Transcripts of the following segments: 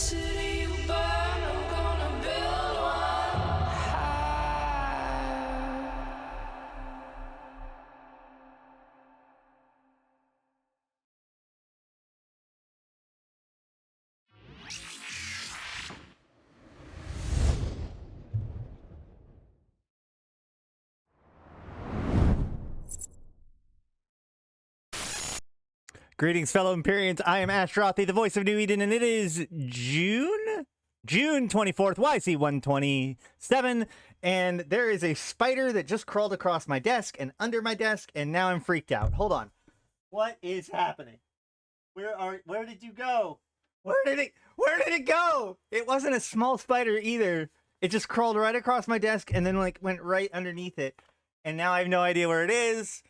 city you burn, I'm gonna build one high. Greetings, fellow Empyreans. I am Ashrothi, the voice of New Eden, and it is June 24th, YC127, and there is a spider that just crawled across my desk and under my desk, and now I'm freaked out. Hold on. What is happening? Where did you go? Where did it go? It wasn't a small spider either. It just crawled right across my desk and then like went right underneath it. And now I have no idea where it is.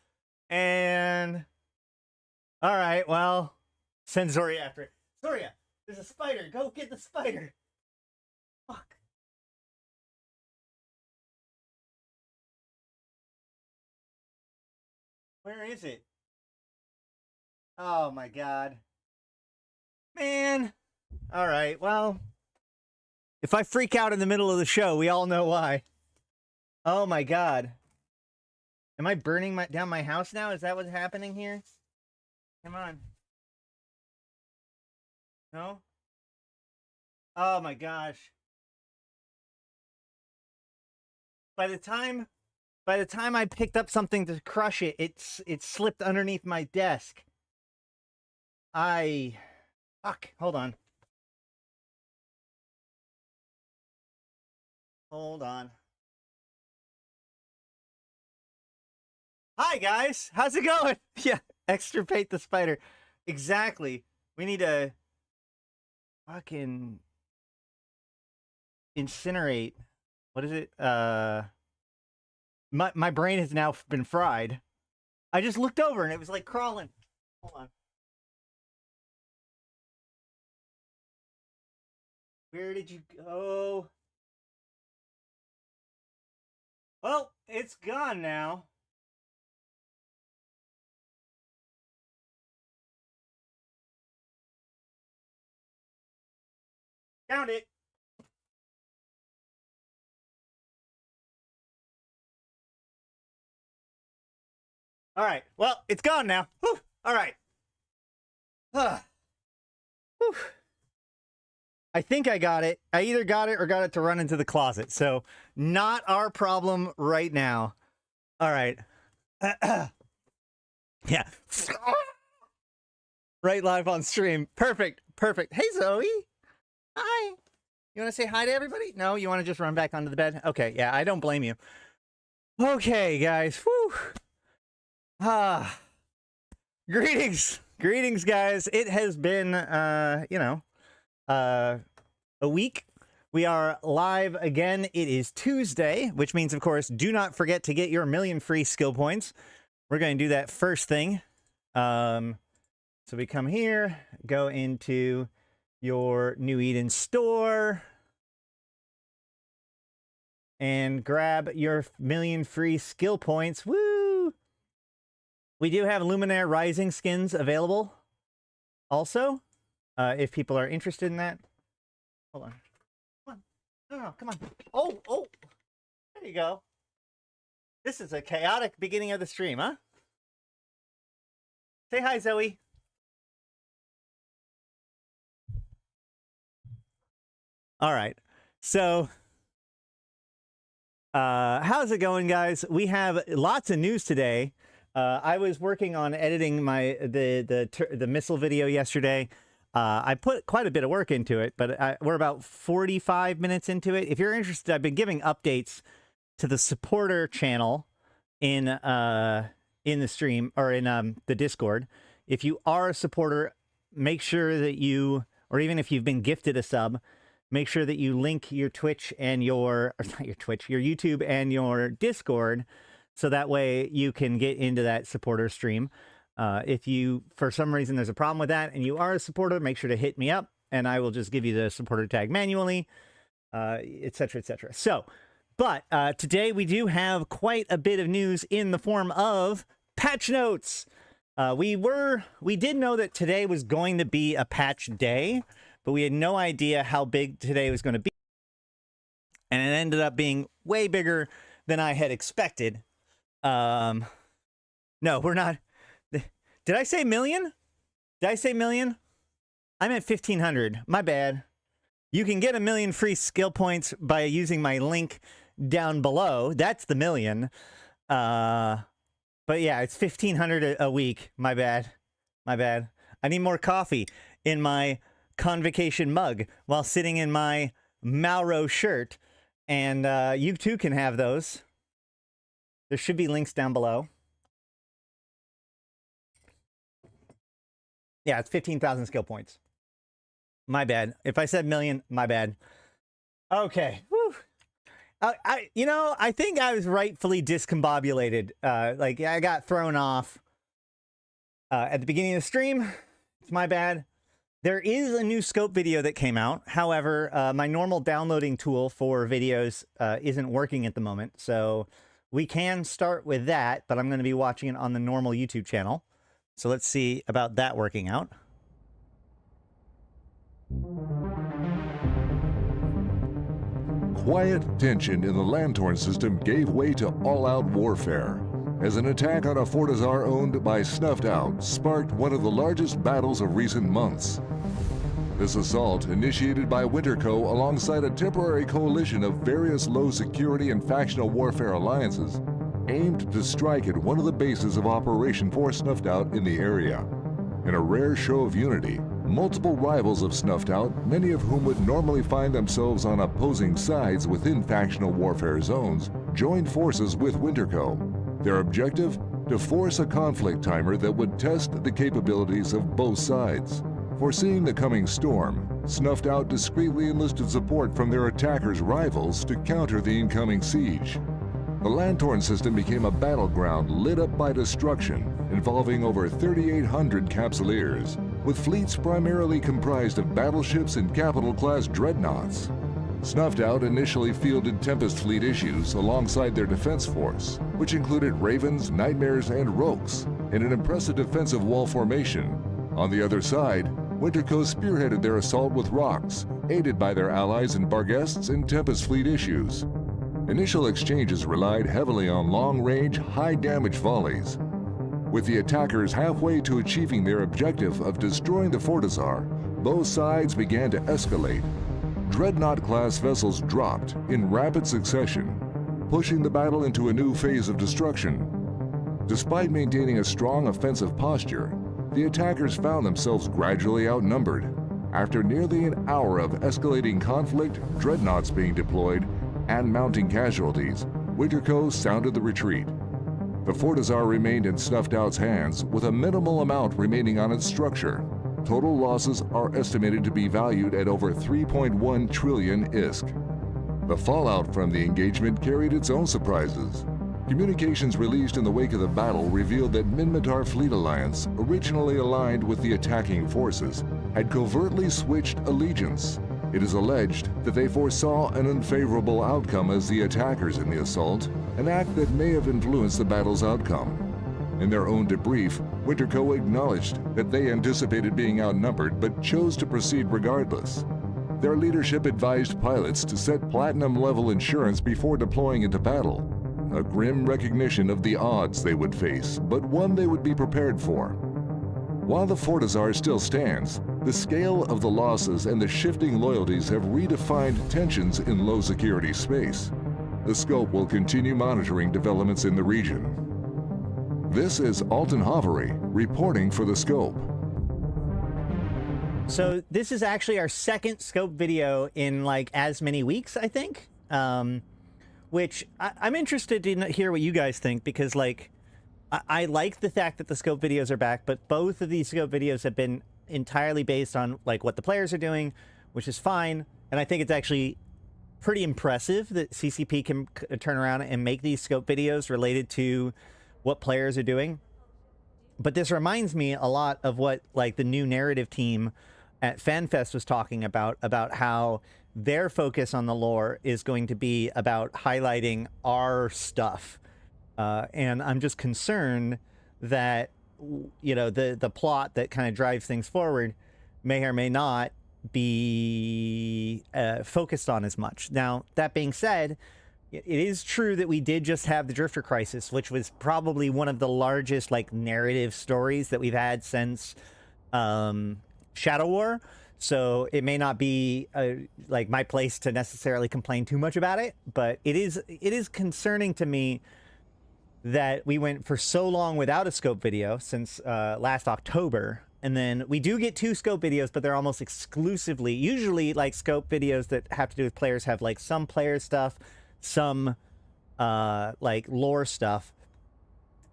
And all right, well, send Zoria after it. Zoria, there's a spider. Go get the spider. Fuck. Where is it? Oh my god. Man. All right, well, if I freak out in the middle of the show, we all know why. Oh my god. Am I burning down my house now? Is that what's happening here? Come on. No? Oh my gosh. By the time I picked up something to crush it, it slipped underneath my desk. Fuck, hold on. Hold on. Hi guys, how's it going? Yeah. Extirpate the spider. Exactly. We need to fucking incinerate. What is it? My brain has now been fried. I just looked over and it was like crawling. Hold on. Where did you go? Well, it's gone now. Found it. All right. Well, it's gone now. Whew. All right. Whew. I think I got it. I either got it or got it to run into the closet. So not our problem right now. All right. Yeah. Right live on stream. Perfect. Perfect. Hey, Zoe. Hi. You want to say hi to everybody? No, you want to just run back onto the bed? Okay, yeah, I don't blame you. Okay, guys. Whew. Greetings. Greetings, guys. It has been, a week. We are live again. It is Tuesday, which means, of course, do not forget to get your 1,000,000 free skill points. We're going to do that first thing. So we come here, go into your New Eden store and grab your 1,000,000 free skill points. Woo! We do have Luminaire Rising skins available also, if people are interested in that. Hold on. Come on. No, come on. Oh, there you go. This is a chaotic beginning of the stream, huh? Say hi, Zoe. All right, so how's it going, guys? We have lots of news today. I was working on editing the missile video yesterday. I put quite a bit of work into it, but we're about 45 minutes into it. If you're interested, I've been giving updates to the supporter channel in the stream or in the Discord. If you are a supporter, make sure that you, or even if you've been gifted a sub, make sure that you link your Twitch and your YouTube and your Discord, so that way you can get into that supporter stream. If you, for some reason, there's a problem with that and you are a supporter, make sure to hit me up and I will just give you the supporter tag manually, etc., etc. So, but today we do have quite a bit of news in the form of patch notes. We did know that today was going to be a patch day, but we had no idea how big today was going to be. And it ended up being way bigger than I had expected. No, we're not. Did I say million? Did I say million? I meant 1,500. My bad. You can get 1 million free skill points by using my link down below. That's the million. But yeah, it's 1,500 a week. My bad. My bad. I need more coffee in my convocation mug while sitting in my Mauro shirt. And you too can have those. There should be links down below. Yeah, it's 15,000 skill points. My bad. If I said million, my bad. Okay. Whew. I think I was rightfully discombobulated. Like, I got thrown off at the beginning of the stream. It's my bad. There is a new scope video that came out. However, my normal downloading tool for videos isn't working at the moment. So we can start with that, but I'm going to be watching it on the normal YouTube channel. So let's see about that working out. Quiet tension in the Lanthorn system gave way to all-out warfare as an attack on a Fortizar owned by Snuffed Out sparked one of the largest battles of recent months. This assault, initiated by Winterco alongside a temporary coalition of various low-security and factional warfare alliances, aimed to strike at one of the bases of operation for Snuffed Out in the area. In a rare show of unity, multiple rivals of Snuffed Out, many of whom would normally find themselves on opposing sides within factional warfare zones, joined forces with Winterco. Their objective? To force a conflict timer that would test the capabilities of both sides. Foreseeing the coming storm, Snuffed Out discreetly enlisted support from their attackers' rivals to counter the incoming siege. The Lanthorn system became a battleground lit up by destruction, involving over 3,800 Capsuleers, with fleets primarily comprised of battleships and capital-class dreadnoughts. Snuffed Out initially fielded Tempest Fleet issues alongside their defense force, which included Ravens, Nightmares, and Rogues, in an impressive defensive wall formation. On the other side, Winterco spearheaded their assault with Rocks, aided by their allies in Barguests and Tempest Fleet issues. Initial exchanges relied heavily on long-range, high-damage volleys. With the attackers halfway to achieving their objective of destroying the Fortizar, both sides began to escalate. Dreadnought-class vessels dropped in rapid succession, pushing the battle into a new phase of destruction. Despite maintaining a strong offensive posture, the attackers found themselves gradually outnumbered. After nearly an hour of escalating conflict, dreadnoughts being deployed, and mounting casualties, Winterco sounded the retreat. The Fortizar remained in Snuffed Out's hands, with a minimal amount remaining on its structure. Total losses are estimated to be valued at over 3.1 trillion ISK. The fallout from the engagement carried its own surprises. Communications released in the wake of the battle revealed that Minmatar Fleet Alliance, originally aligned with the attacking forces, had covertly switched allegiance. It is alleged that they foresaw an unfavorable outcome as the attackers in the assault, an act that may have influenced the battle's outcome. In their own debrief, Winterco acknowledged that they anticipated being outnumbered but chose to proceed regardless. Their leadership advised pilots to set platinum-level insurance before deploying into battle, a grim recognition of the odds they would face, but one they would be prepared for. While the Fortizar still stands, the scale of the losses and the shifting loyalties have redefined tensions in low-security space. The scope will continue monitoring developments in the region. This is Alton Hovery reporting for the scope. So this is actually our second scope video in like as many weeks, I think. Which I'm interested to hear what you guys think, because like I like the fact that the scope videos are back, but both of these scope videos have been entirely based on like what the players are doing, which is fine. And I think it's actually pretty impressive that CCP can turn around and make these scope videos related to what players are doing. But this reminds me a lot of what like the new narrative team at FanFest was talking about how their focus on the lore is going to be about highlighting our stuff. And I'm just concerned that, you know, the plot that kind of drives things forward may or may not be focused on as much. Now, that being said, it is true that we did just have the Drifter Crisis, which was probably one of the largest like narrative stories that we've had since Shadow War. So it may not be like my place to necessarily complain too much about it, but it is concerning to me that we went for so long without a scope video since last October. And then we do get 2 scope videos, but they're almost exclusively, usually like scope videos that have to do with players have like some player stuff, some like lore stuff.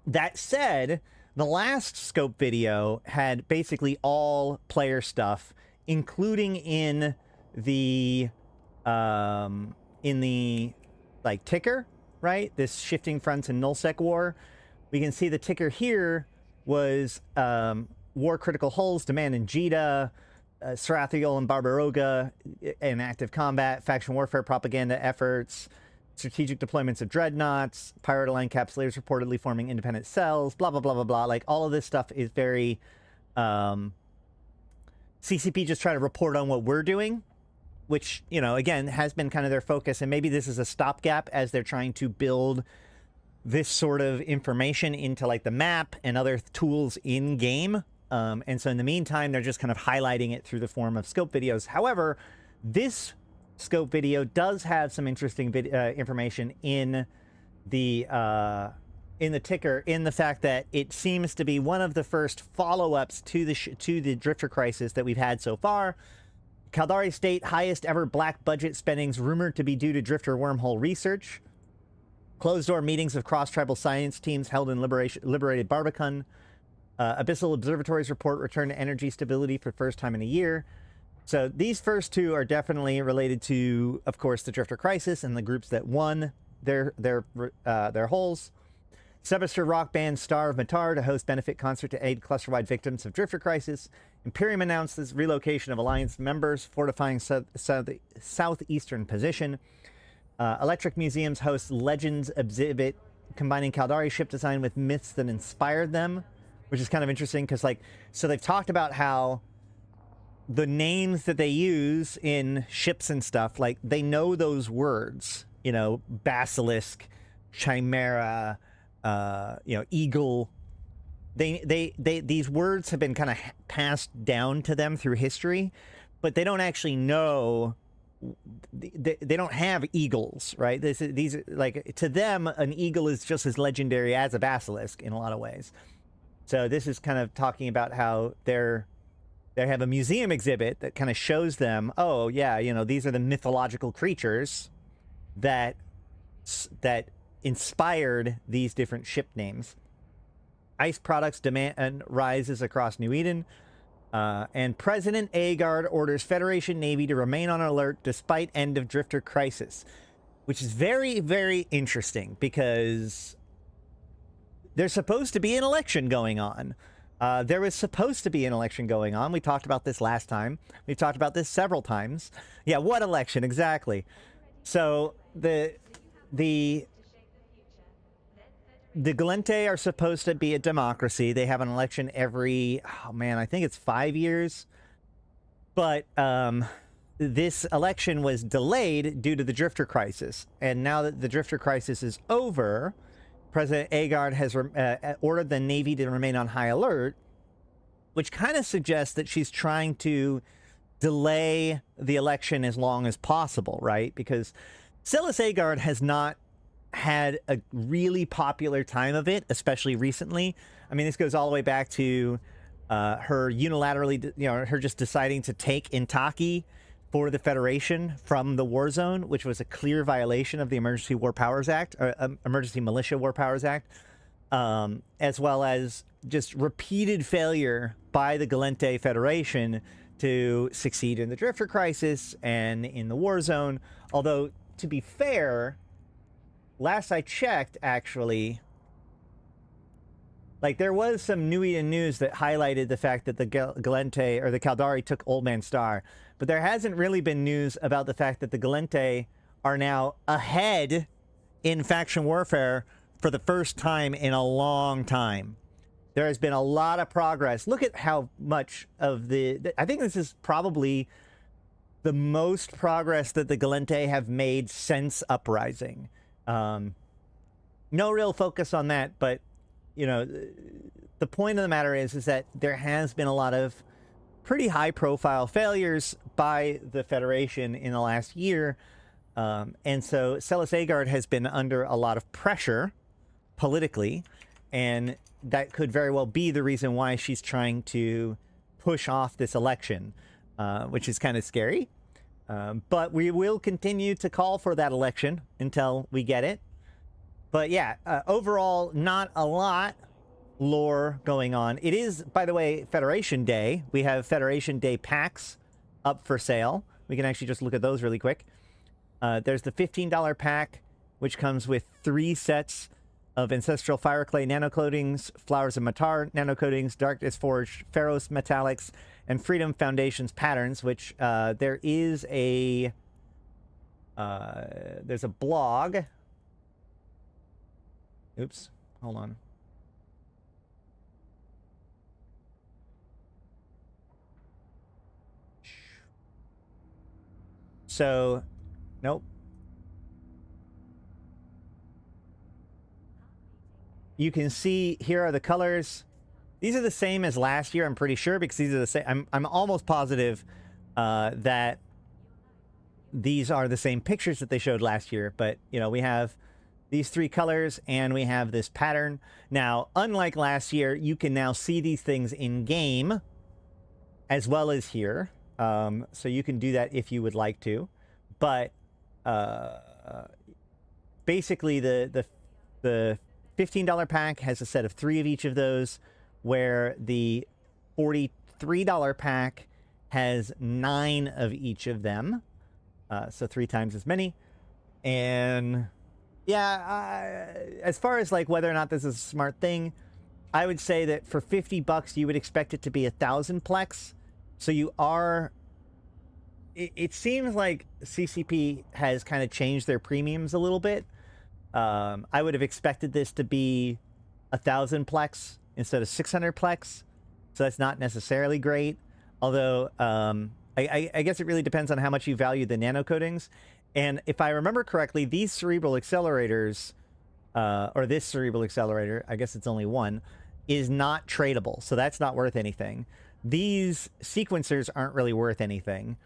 That said, the last scope video had basically all player stuff, including in the like ticker, right? This shifting fronts and nullsec war. We can see the ticker here was war critical hulls, demand in Jita, Sarathiel and Barbaroga in active combat, faction warfare propaganda efforts, strategic deployments of dreadnoughts, pirate line capsulators reportedly forming independent cells, blah, blah, blah, blah, blah. Like all of this stuff is very CCP just trying to report on what we're doing, which, you know, again, has been kind of their focus. And maybe this is a stopgap as they're trying to build this sort of information into like the map and other tools in game. And so in the meantime, they're just kind of highlighting it through the form of scope videos. However, this scope video does have some interesting information in the ticker, in the fact that it seems to be one of the first follow-ups to the Drifter Crisis that we've had so far. Caldari State highest ever black budget spendings rumored to be due to Drifter wormhole research. Closed-door meetings of cross-tribal science teams held in liberated Barbican. Abyssal Observatory's report returned to energy stability for the first time in a year. So these first 2 are definitely related to, of course, the Drifter Crisis and the groups that won their holes. Sebaster rock band Star of Matar to host benefit concert to aid cluster-wide victims of Drifter Crisis. Imperium announces relocation of Alliance members, fortifying southeastern position. Electric Museums hosts Legends exhibit combining Caldari ship design with myths that inspired them, which is kind of interesting because, like, so they've talked about how the names that they use in ships and stuff, like, they know those words, you know, basilisk, chimera, you know, eagle. These words have been kind of passed down to them through history, but they don't actually know. They don't have eagles, right? These like, to them, an eagle is just as legendary as a basilisk in a lot of ways. So this is kind of talking about how they have a museum exhibit that kind of shows them, oh yeah, you know, these are the mythological creatures that inspired these different ship names. Ice products demand rises across New Eden. And President Agard orders Federation Navy to remain on alert despite end of Drifter Crisis, which is very, very interesting because there's supposed to be an election going on. There was supposed to be an election going on. We talked about this last time. We've talked about this several times. Yeah, what election exactly? So the Galente are supposed to be a democracy. They have an election every, oh man, I think it's 5 years. But this election was delayed due to the Drifter Crisis. And now that the Drifter Crisis is over, President Agard has ordered the Navy to remain on high alert, which kind of suggests that she's trying to delay the election as long as possible, right? Because Silas Agard has not had a really popular time of it, especially recently. I mean, this goes all the way back to her unilaterally, you know, her just deciding to take Intaki for the Federation from the war zone, which was a clear violation of the Emergency War Powers Act, or Emergency Militia War Powers Act, as well as just repeated failure by the Galente Federation to succeed in the Drifter Crisis and in the war zone. Although, to be fair, last I checked, actually, like, there was some New Eden news that highlighted the fact that the Galente, or the Caldari, took Old Man Star. But there hasn't really been news about the fact that the Galente are now ahead in faction warfare for the first time in a long time. There has been a lot of progress. Look at how much of I think this is probably the most progress that the Galente have made since Uprising. No real focus on that, but you know, the point of the matter is that there has been a lot of pretty high-profile failures by the Federation in the last year, and so Celis Agard has been under a lot of pressure politically, and that could very well be the reason why she's trying to push off this election, which is kind of scary. But we will continue to call for that election until we get it. But yeah, overall, not a lot lore going on. It is, by the way, Federation Day. We have Federation Day packs up for sale. We can actually just look at those really quick. There's the $15 pack, which comes with 3 sets of Ancestral Fireclay nanocoatings, Flowers of Matar nanocoatings, Darkness Forged Pharos metallics, and Freedom Foundations patterns, which there is a... there's a blog. Oops, hold on. So, nope. You can see here are the colors. These are the same as last year, I'm pretty sure, because these are the same. I'm almost positive that these are the same pictures that they showed last year. But, you know, we have these 3 colors and we have this pattern. Now, unlike last year, you can now see these things in game as well as here. So you can do that if you would like to. But basically, the $15 pack has a set of 3 of each of those, where the $43 pack has 9 of each of them. So 3 times as many. And yeah, as far as like whether or not this is a smart thing, I would say that for $50 you would expect it to be 1,000 plex. So you are... It seems like CCP has kind of changed their premiums a little bit. I would have expected this to be 1,000 plex instead of 600 plex. So that's not necessarily great. Although, I guess it really depends on how much you value the nanocoatings. And if I remember correctly, these cerebral accelerators, or this cerebral accelerator, I guess it's only one, is not tradable. So that's not worth anything. These sequencers aren't really worth anything.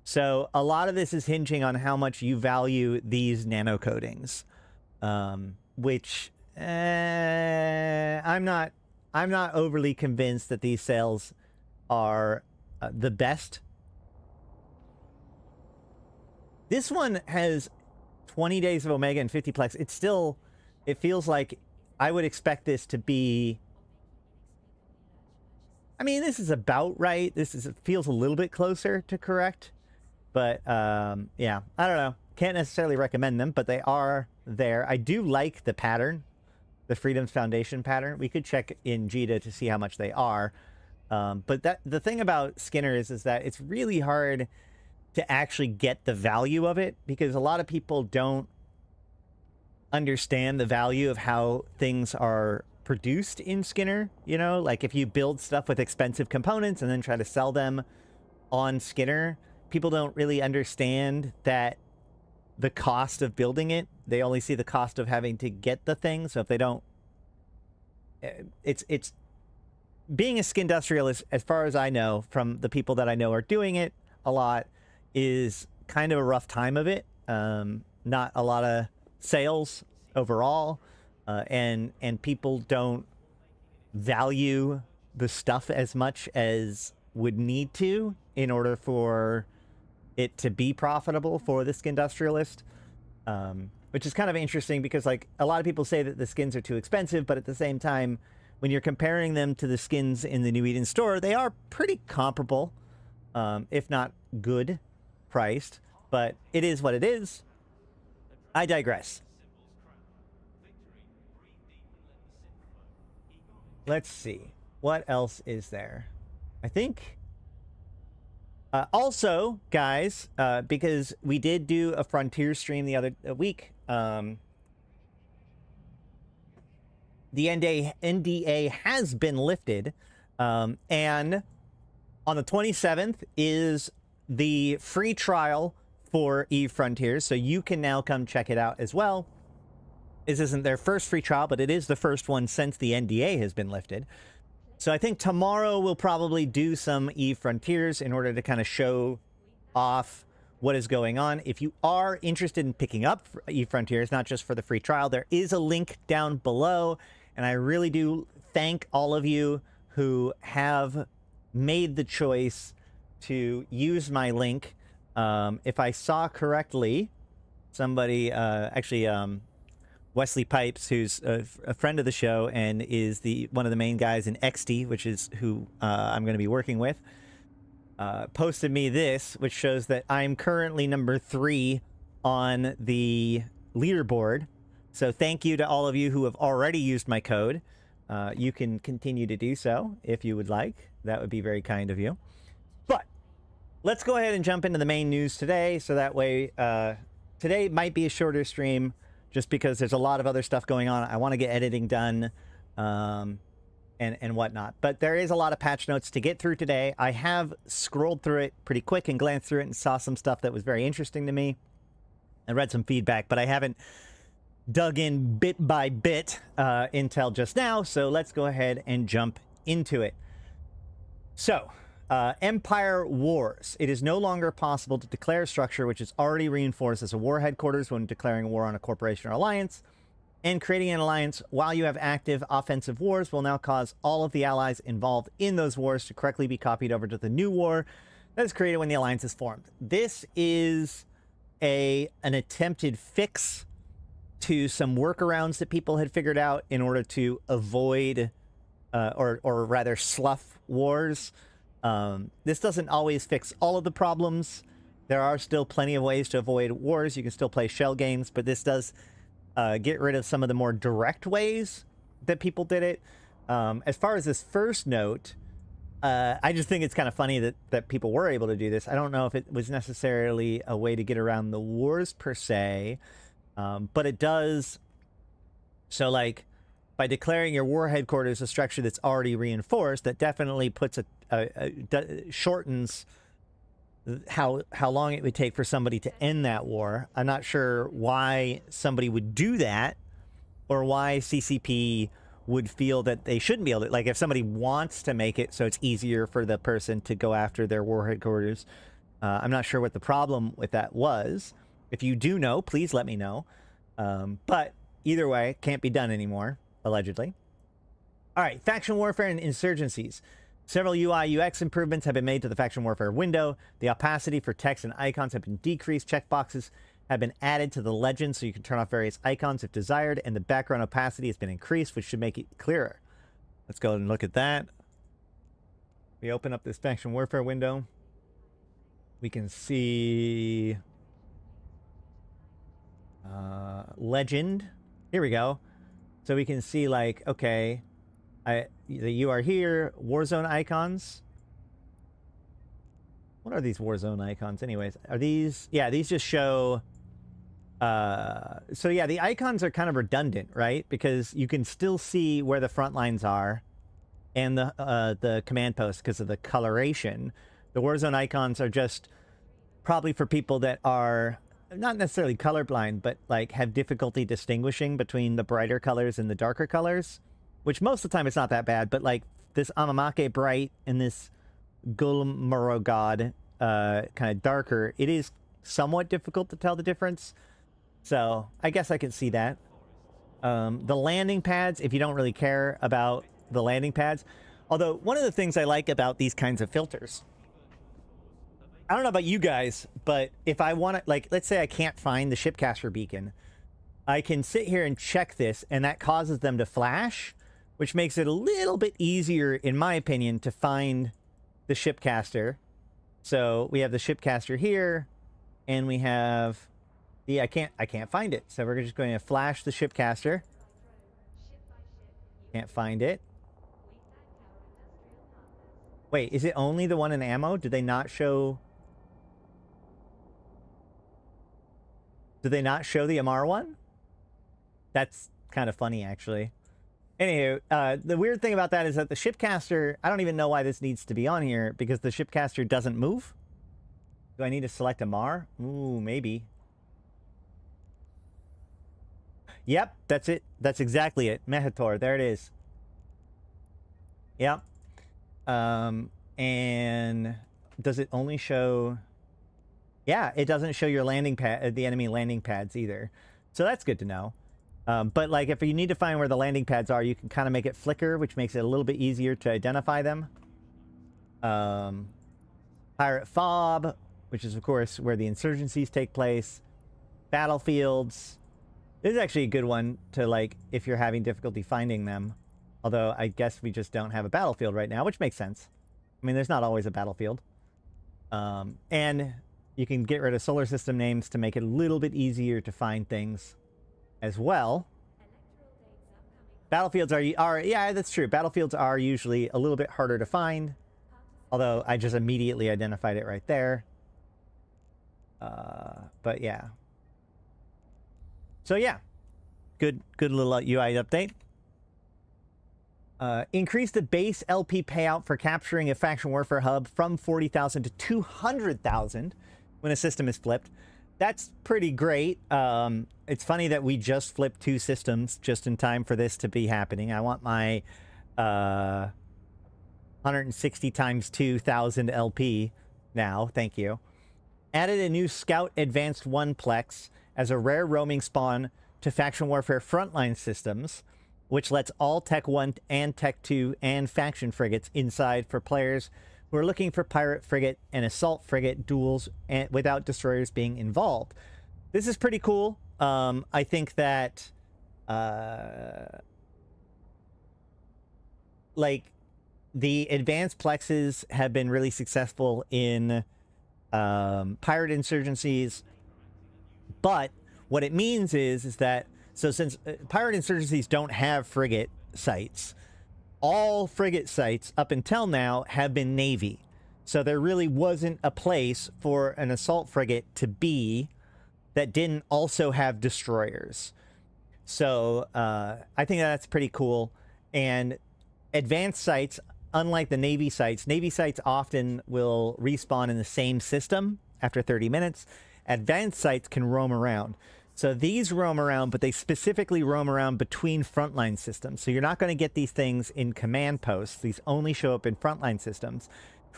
So a lot of this is hinging on how much you value these nanocoatings, which I'm not overly convinced that these sales are the best. This one has 20 days of Omega and 50 plex. It feels like I would expect this to be... I mean, this is about right. It feels a little bit closer to correct. But, yeah, I don't know. Can't necessarily recommend them, but they are there. I do like the pattern, the Freedom's Foundation pattern. We could check in JITA to see how much they are. But the thing about Skinner is that it's really hard to actually get the value of it, because a lot of people don't understand the value of how things are produced in Skinner. You know, like if you build stuff with expensive components and then try to sell them on Skinner, people don't really understand that the cost of building it. They only see the cost of having to get the thing. So if they don't, it's being a skindustrialist, as far as I know, from the people that I know are doing it a lot, is kind of a rough time of it. Not a lot of sales overall, and people don't value the stuff as much as would need to in order for it to be profitable for the skindustrialist, which is kind of interesting because, like, a lot of people say that the skins are too expensive, but at the same time, when you're comparing them to the skins in the New Eden store, they are pretty comparable, if not good priced, but it is what it is. I digress. Let's see. What else is there? I think... also, guys, because we did do a Frontier stream the other week, the NDA has been lifted, and on the 27th is the free trial for Eve Frontiers, so you can now come check it out as well. This isn't their first free trial, but it is the first one since the NDA has been lifted. So I think tomorrow we'll probably do some Eve Frontiers in order to kind of show off what is going on. If you are interested in picking up Eve Frontiers, not just for the free trial, there is a link down below. And I really do thank all of you who have made the choice to use my link. If I saw correctly, somebody, Wesley Pipes, who's a friend of the show and is one of the main guys in XD, which is who I'm going to be working with, posted me this, which shows that I'm currently number 3 on the leaderboard. So thank you to all of you who have already used my code. You can continue to do so if you would like. That would be very kind of you. But let's go ahead and jump into the main news today. So that way, today might be a shorter stream, just because there's a lot of other stuff going on. I want to get editing done and whatnot. But there is a lot of patch notes to get through today. I have scrolled through it pretty quick and glanced through it and saw some stuff that was very interesting to me. I read some feedback, but I haven't dug in bit by bit until just now. So let's go ahead and jump into it. So, Empire Wars. It is no longer possible to declare a structure which is already reinforced as a war headquarters when declaring war on a corporation or alliance. And creating an alliance while you have active offensive wars will now cause all of the allies involved in those wars to correctly be copied over to the new war that is created when the alliance is formed. This is an attempted fix to some workarounds that people had figured out in order to avoid or rather slough wars. This doesn't always fix all of the problems. There are still plenty of ways to avoid wars. You can still play shell games, but this does get rid of some of the more direct ways that people did it. As far as this first note, I just think it's kind of funny that people were able to do this. I don't know if it was necessarily a way to get around the wars per se, but it does. So like, by declaring your war headquarters a structure that's already reinforced, that definitely puts shortens how long it would take for somebody to end that war. I'm not sure why somebody would do that, or why CCP would feel that they shouldn't be able to. Like, if somebody wants to make it so it's easier for the person to go after their war headquarters, I'm not sure what the problem with that was. If you do know, please let me know. But either way, can't be done anymore, allegedly. All right, faction warfare and insurgencies. Several UI UX improvements have been made to the faction warfare window. The opacity for text and icons have been decreased. Checkboxes have been added to the legend so you can turn off various icons if desired, and the background opacity has been increased, which should make it clearer. Let's go and look at that. We open up this faction warfare window. We can see legend. Here we go. So we can see, like, okay, you are here, Warzone icons. What are these Warzone icons anyways? Are these, yeah, these just show, so yeah, the icons are kind of redundant, right? Because you can still see where the front lines are and the command post because of the coloration. The Warzone icons are just probably for people that are not necessarily colorblind, but like have difficulty distinguishing between the brighter colors and the darker colors, which most of the time it's not that bad, but like this Amamake bright and this Gulmarogod kind of darker, it is somewhat difficult to tell the difference. So I guess I can see that. The landing pads, if you don't really care about the landing pads, although one of the things I like about these kinds of filters, I don't know about you guys, but if I want to, like, let's say I can't find the shipcaster beacon, I can sit here and check this, and that causes them to flash, which makes it a little bit easier, in my opinion, to find the shipcaster. So we have the shipcaster here, and we have the, I can't find it. So we're just going to flash the shipcaster. Can't find it. Wait, is it only the one in ammo? Did they not show? Did they not show the Amar one? That's kind of funny, actually. Anywho, the weird thing about that is that the shipcaster, I don't even know why this needs to be on here, because the shipcaster doesn't move. Do I need to select a Mar? Ooh, maybe. Yep, that's it. That's exactly it. Mehator, there it is. Yep. And does it only show... Yeah, it doesn't show your landing pad, the enemy landing pads either. So that's good to know. But like if you need to find where the landing pads are, you can kind of make it flicker, which makes it a little bit easier to identify them. Pirate Fob, which is of course where the insurgencies take place. Battlefields. This is actually a good one to like if you're having difficulty finding them. Although I guess we just don't have a battlefield right now, which makes sense. I mean, there's not always a battlefield. And you can get rid of solar system names to make it a little bit easier to find things as well. Battlefields are yeah, that's true. Battlefields are usually a little bit harder to find. Although I just immediately identified it right there. But yeah. So yeah, good little UI update. Increase the base LP payout for capturing a faction warfare hub from 40,000 to 200,000 when a system is flipped. That's pretty great. It's funny that we just flipped 2 systems just in time for this to be happening. I want my 160 times 2,000 LP now. Thank you. Added a new Scout Advanced 1-plex as a rare roaming spawn to faction warfare frontline systems, which lets all Tech 1 and Tech 2 and faction frigates inside for players who are looking for pirate frigate and assault frigate duels and without destroyers being involved. This is pretty cool. I think that like the advanced plexes have been really successful in pirate insurgencies, but what it means is that so since pirate insurgencies don't have frigate sites, all frigate sites up until now have been Navy. So there really wasn't a place for an assault frigate to be that didn't also have destroyers. So I think that's pretty cool. And advanced sites, unlike the Navy sites often will respawn in the same system after 30 minutes. Advanced sites can roam around. So these roam around, but they specifically roam around between frontline systems. So you're not going to get these things in command posts. These only show up in frontline systems,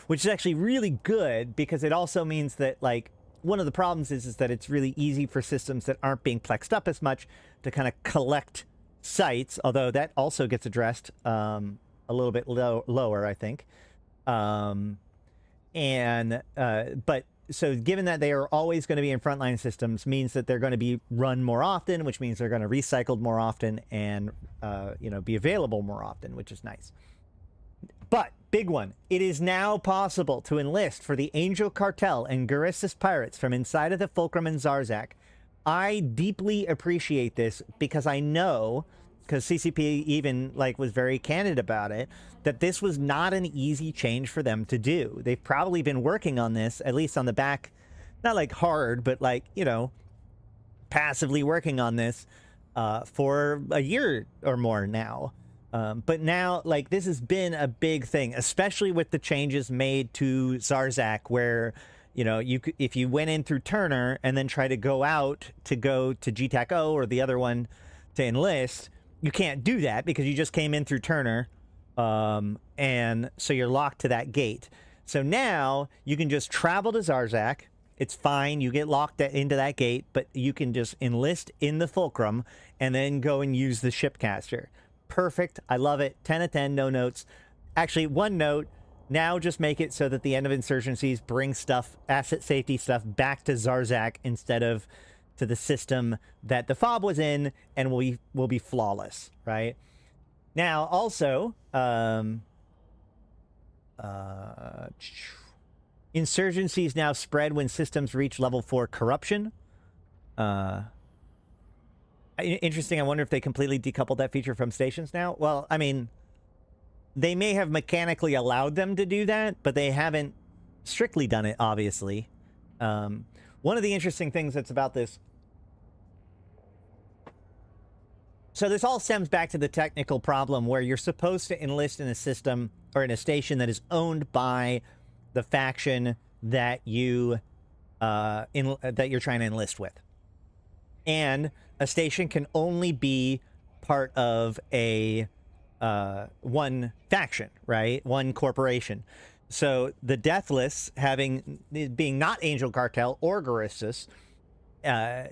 which is actually really good because it also means that, like, one of the problems is that it's really easy for systems that aren't being plexed up as much to kind of collect sites, although that also gets addressed a little bit lower, I think. But so given that they are always going to be in frontline systems means that they're going to be run more often, which means they're going to be recycled more often and, be available more often, which is nice. But big one, it is now possible to enlist for the Angel Cartel and Guristas Pirates from inside of the Fulcrum and Zarzak. I deeply appreciate this because I know, because CCP even was very candid about it, that this was not an easy change for them to do. They've probably been working on this, at least on the back, not like hard, but passively working on this for a year or more now. But now, this has been a big thing, especially with the changes made to Zarzak, where, if you went in through Turner and then try to go out to go to GTAC-O or the other one to enlist, you can't do that because you just came in through Turner. And so you're locked to that gate. So now you can just travel to Zarzak. It's fine. You get locked into that gate, but you can just enlist in the Fulcrum and then go and use the shipcaster. Perfect. I love it. 10 of 10, no notes. Actually, one note. Now just make it so that the end of insurgencies bring stuff, asset safety stuff, back to Zarzak instead of to the system that the FOB was in, and will be flawless, right? Now, also, insurgencies now spread when systems reach level 4 corruption. Interesting. I wonder if they completely decoupled that feature from stations now. Well, I mean, they may have mechanically allowed them to do that, but they haven't strictly done it, obviously. One of the interesting things that's about this... So this all stems back to the technical problem where you're supposed to enlist in a system or in a station that is owned by the faction that you that you're trying to enlist with. And a station can only be part of a one faction, right? One corporation. So the Deathless, being not Angel Cartel or Guristas,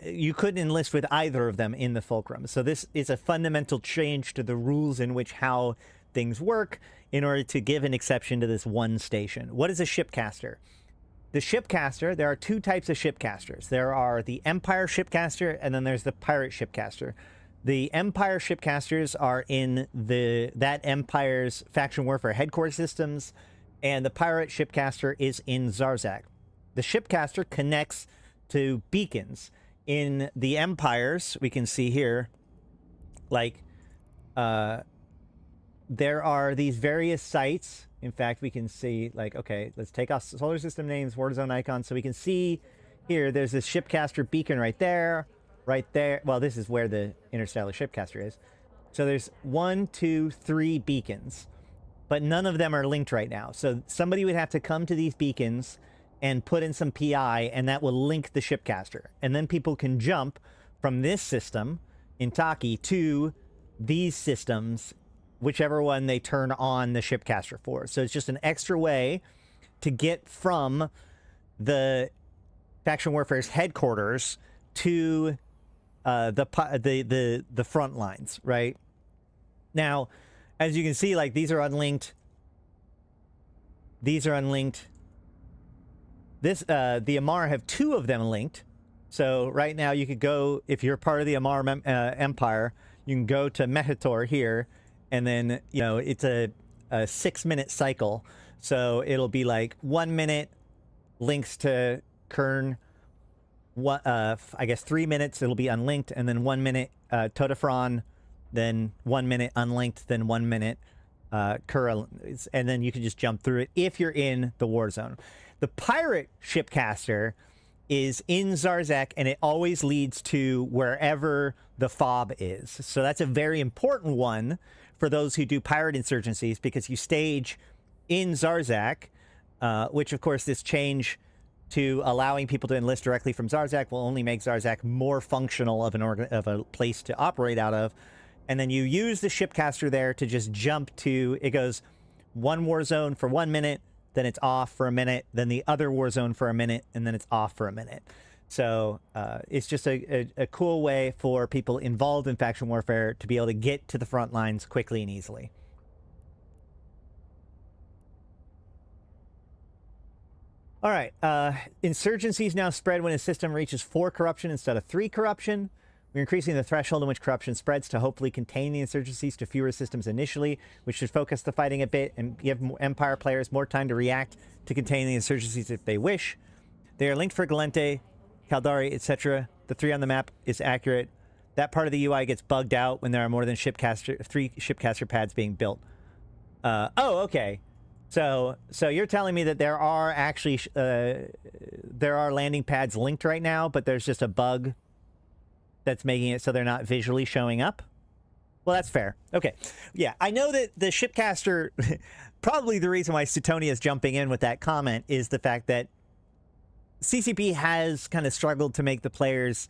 you couldn't enlist with either of them in the Fulcrum. So this is a fundamental change to the rules in which how things work in order to give an exception to this one station. What is a shipcaster? The shipcaster, there are two types of shipcasters. There are the Empire shipcaster, and then there's the Pirate shipcaster. The Empire shipcasters are in that Empire's faction warfare headquarters systems, and the Pirate shipcaster is in Zarzak. The shipcaster connects to beacons. In the Empires, we can see here, like, there are these various sites. In fact, we can see, like, okay, let's take off solar system names, Warzone icons. So we can see here, there's this shipcaster beacon right there, right there. Well, this is where the interstellar shipcaster is. So there's 1, 2, 3 beacons, but none of them are linked right now. So somebody would have to come to these beacons and put in some PI, and that will link the shipcaster. And then people can jump from this system in Taki to these systems, whichever one they turn on the shipcaster for. So it's just an extra way to get from the faction warfare's headquarters to the front lines, right? Now, as you can see, like, these are unlinked. These are unlinked. The Amar have 2 of them linked. So right now you could go, if you're part of the Amar Empire, you can go to Mehator here, and then, you know, it's a 6-minute cycle. So it'll be like 1 minute links to Kern. I guess 3 minutes it'll be unlinked, and then 1 minute Totafron, then 1 minute unlinked, then 1 minute Kura, and then you can just jump through it if you're in the war zone. The Pirate shipcaster is in Zarzak, and it always leads to wherever the fob is. So that's a very important one for those who do pirate insurgencies, because you stage in Zarzak, which, of course, this change to allowing people to enlist directly from Zarzak will only make Zarzak more functional of a place to operate out of. And then you use the shipcaster there to just jump to, it goes one war zone for 1 minute, then it's off for a minute, then the other war zone for a minute, and then it's off for a minute. So it's just a cool way for people involved in faction warfare to be able to get to the front lines quickly and easily. All right, insurgencies now spread when a system reaches 4 corruption instead of 3 corruption. We're increasing the threshold in which corruption spreads to hopefully contain the insurgencies to fewer systems initially, which should focus the fighting a bit and give Empire players more time to react to contain the insurgencies if they wish. They are linked for Galente, Caldari, etc. The 3 on the map is accurate. That part of the UI gets bugged out when there are more than 3 shipcaster pads being built. Oh, okay. So you're telling me that there are actually there are landing pads linked right now, but there's just a bug that's making it so they're not visually showing up? Well, that's fair. Okay. Yeah, I know that the shipcaster, probably the reason why Sutonia is jumping in with that comment is the fact that CCP has kind of struggled to make the players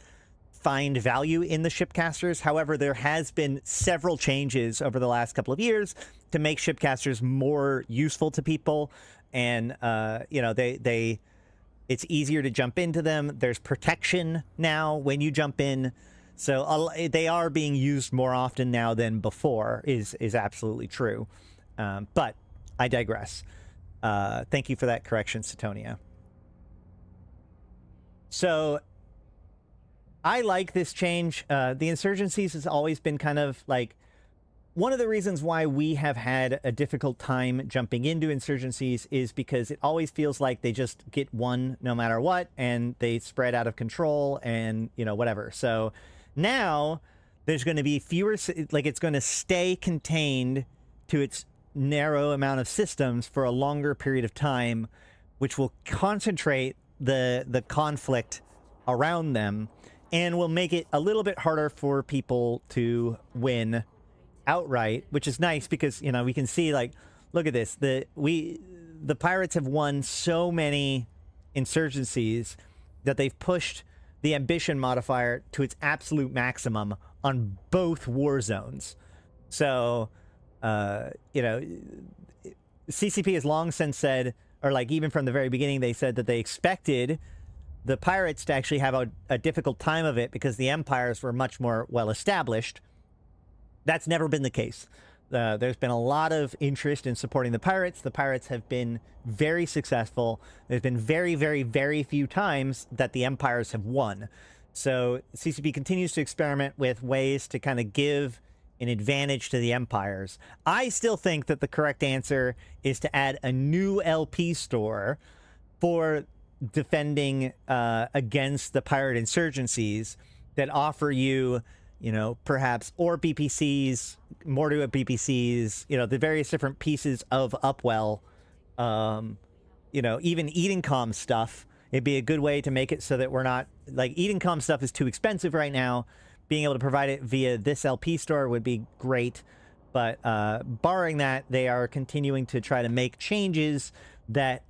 find value in the shipcasters. However, there has been several changes over the last couple of years to make shipcasters more useful to people. And, you know, it's easier to jump into them. There's protection now when you jump in. So they are being used more often now than before is absolutely true. But I digress. Thank you for that correction, Sutonia. So I like this change. The insurgencies has always been kind of like one of the reasons why we have had a difficult time jumping into insurgencies is because it always feels like they just get one no matter what, and they spread out of control and, you know, whatever. So now there's going to be fewer, like it's going to stay contained to its narrow amount of systems for a longer period of time, which will concentrate the conflict around them and will make it a little bit harder for people to win outright, which is nice because, you know, we can see, like, look at this. The pirates have won so many insurgencies that they've pushed the ambition modifier to its absolute maximum on both war zones. So, you know, CCP has long since said, or like even from the very beginning, they said that they expected the pirates to actually have a difficult time of it because the empires were much more well established. That's never been the case. There's been a lot of interest in supporting the pirates. The pirates have been very successful. There's been very, very, very few times that the empires have won. So CCP continues to experiment with ways to kind of give an advantage to the empires. I still think that the correct answer is to add a new LP store for defending against the pirate insurgencies that offer you, you know, perhaps or BPCs, more to BPCs, you know, the various different pieces of Upwell, you know, even Edencom stuff. It'd be a good way to make it so that we're not, like, Edencom stuff is too expensive right now. Being able to provide it via this LP store would be great. But barring that, they are continuing to try to make changes that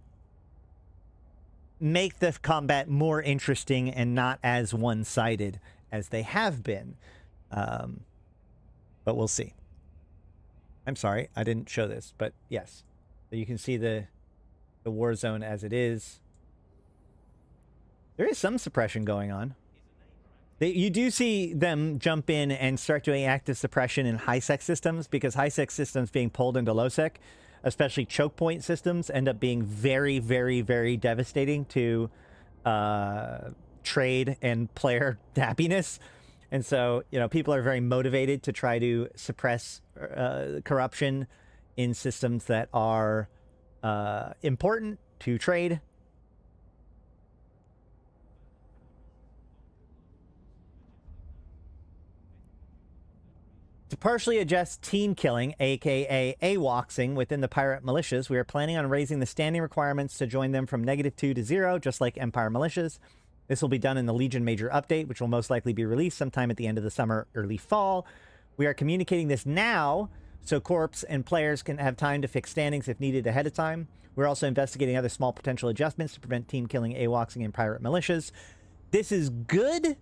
make the combat more interesting and not as one-sided as they have been. But we'll see. I'm sorry, I didn't show this, but yes. So you can see the war zone as it is. There is some suppression going on. You do see them jump in and start doing active suppression in high-sec systems, because high-sec systems being pulled into low-sec, especially choke point systems, end up being very, very, very devastating to trade and player happiness. And so, you know, people are very motivated to try to suppress corruption in systems that are important to trade. To partially adjust team killing, aka AWOXing, within the pirate militias, we are planning on raising the standing requirements to join them from -2 to 0, just like Empire militias. This will be done in the Legion Major Update, which will most likely be released sometime at the end of the summer, early fall. We are communicating this now, so corps and players can have time to fix standings if needed ahead of time. We're also investigating other small potential adjustments to prevent team killing, AWOXing, in pirate militias. This is good.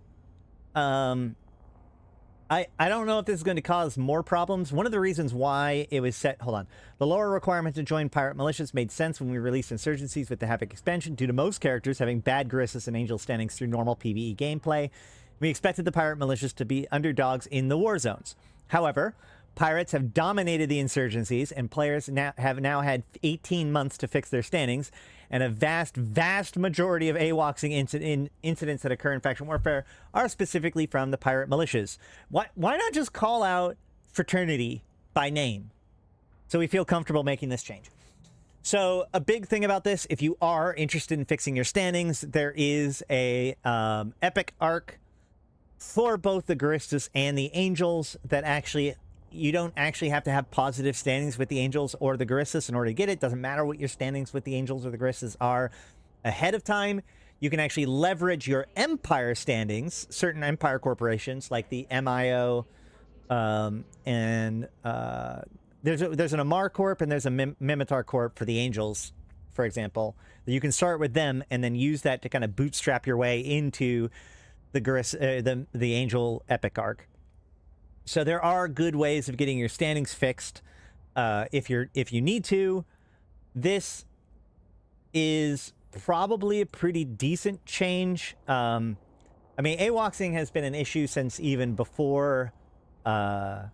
I don't know if this is going to cause more problems. One of the reasons why it was set... Hold on. The lower requirement to join pirate militias made sense when we released Insurgencies with the Havoc expansion, due to most characters having bad Guristas and Angel standings through normal PvE gameplay. We expected the pirate militias to be underdogs in the war zones. However, pirates have dominated the Insurgencies, and players have now had 18 months to fix their standings, and a vast majority of AWOXing incidents that occur in faction warfare are specifically from the pirate militias. Why not just call out Fraternity by name so we feel comfortable making this change? So a big thing about this, if you are interested in fixing your standings, there is a epic arc for both the Guristas and the Angels that actually... You don't actually have to have positive standings with the Angels or the Guristas in order to get it. Doesn't matter what your standings with the Angels or the Guristas are ahead of time. You can actually leverage your Empire standings, certain Empire corporations like the MIO, and there's an Amar Corp and there's a Mimitar Corp for the Angels, for example. You can start with them and then use that to kind of bootstrap your way into the the Angel Epic arc. So there are good ways of getting your standings fixed if you need to. This is probably a pretty decent change. I mean, AWOXing has been an issue since even before pirate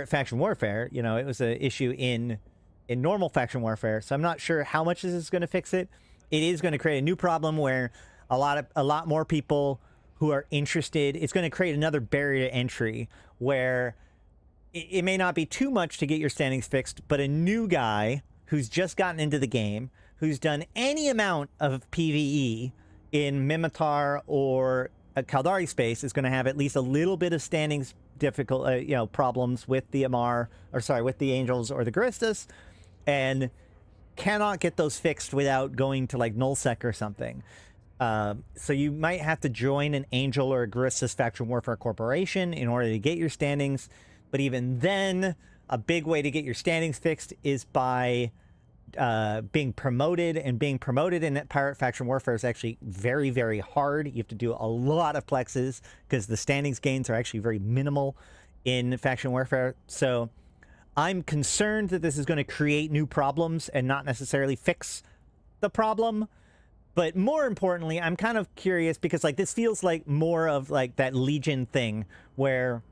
faction warfare. You know, it was an issue in normal faction warfare. So I'm not sure how much this is going to fix it. It is going to create a new problem where a lot more people who are interested, it's going to create another barrier to entry where it may not be too much to get your standings fixed, but a new guy who's just gotten into the game, who's done any amount of PvE in Mimitar or a Caldari space, is going to have at least a little bit of standings problems with the with the Angels or the Guristas, and cannot get those fixed without going to like nullsec or something. So you might have to join an Angel or a Guristas faction warfare corporation in order to get your standings. But even then, a big way to get your standings fixed is by being promoted, and being promoted in Pirate Faction Warfare is actually very, very hard. You have to do a lot of plexes because the standings gains are actually very minimal in Faction Warfare. So I'm concerned that this is going to create new problems and not necessarily fix the problem. But more importantly, I'm kind of curious because like this feels like more of like that Legion thing where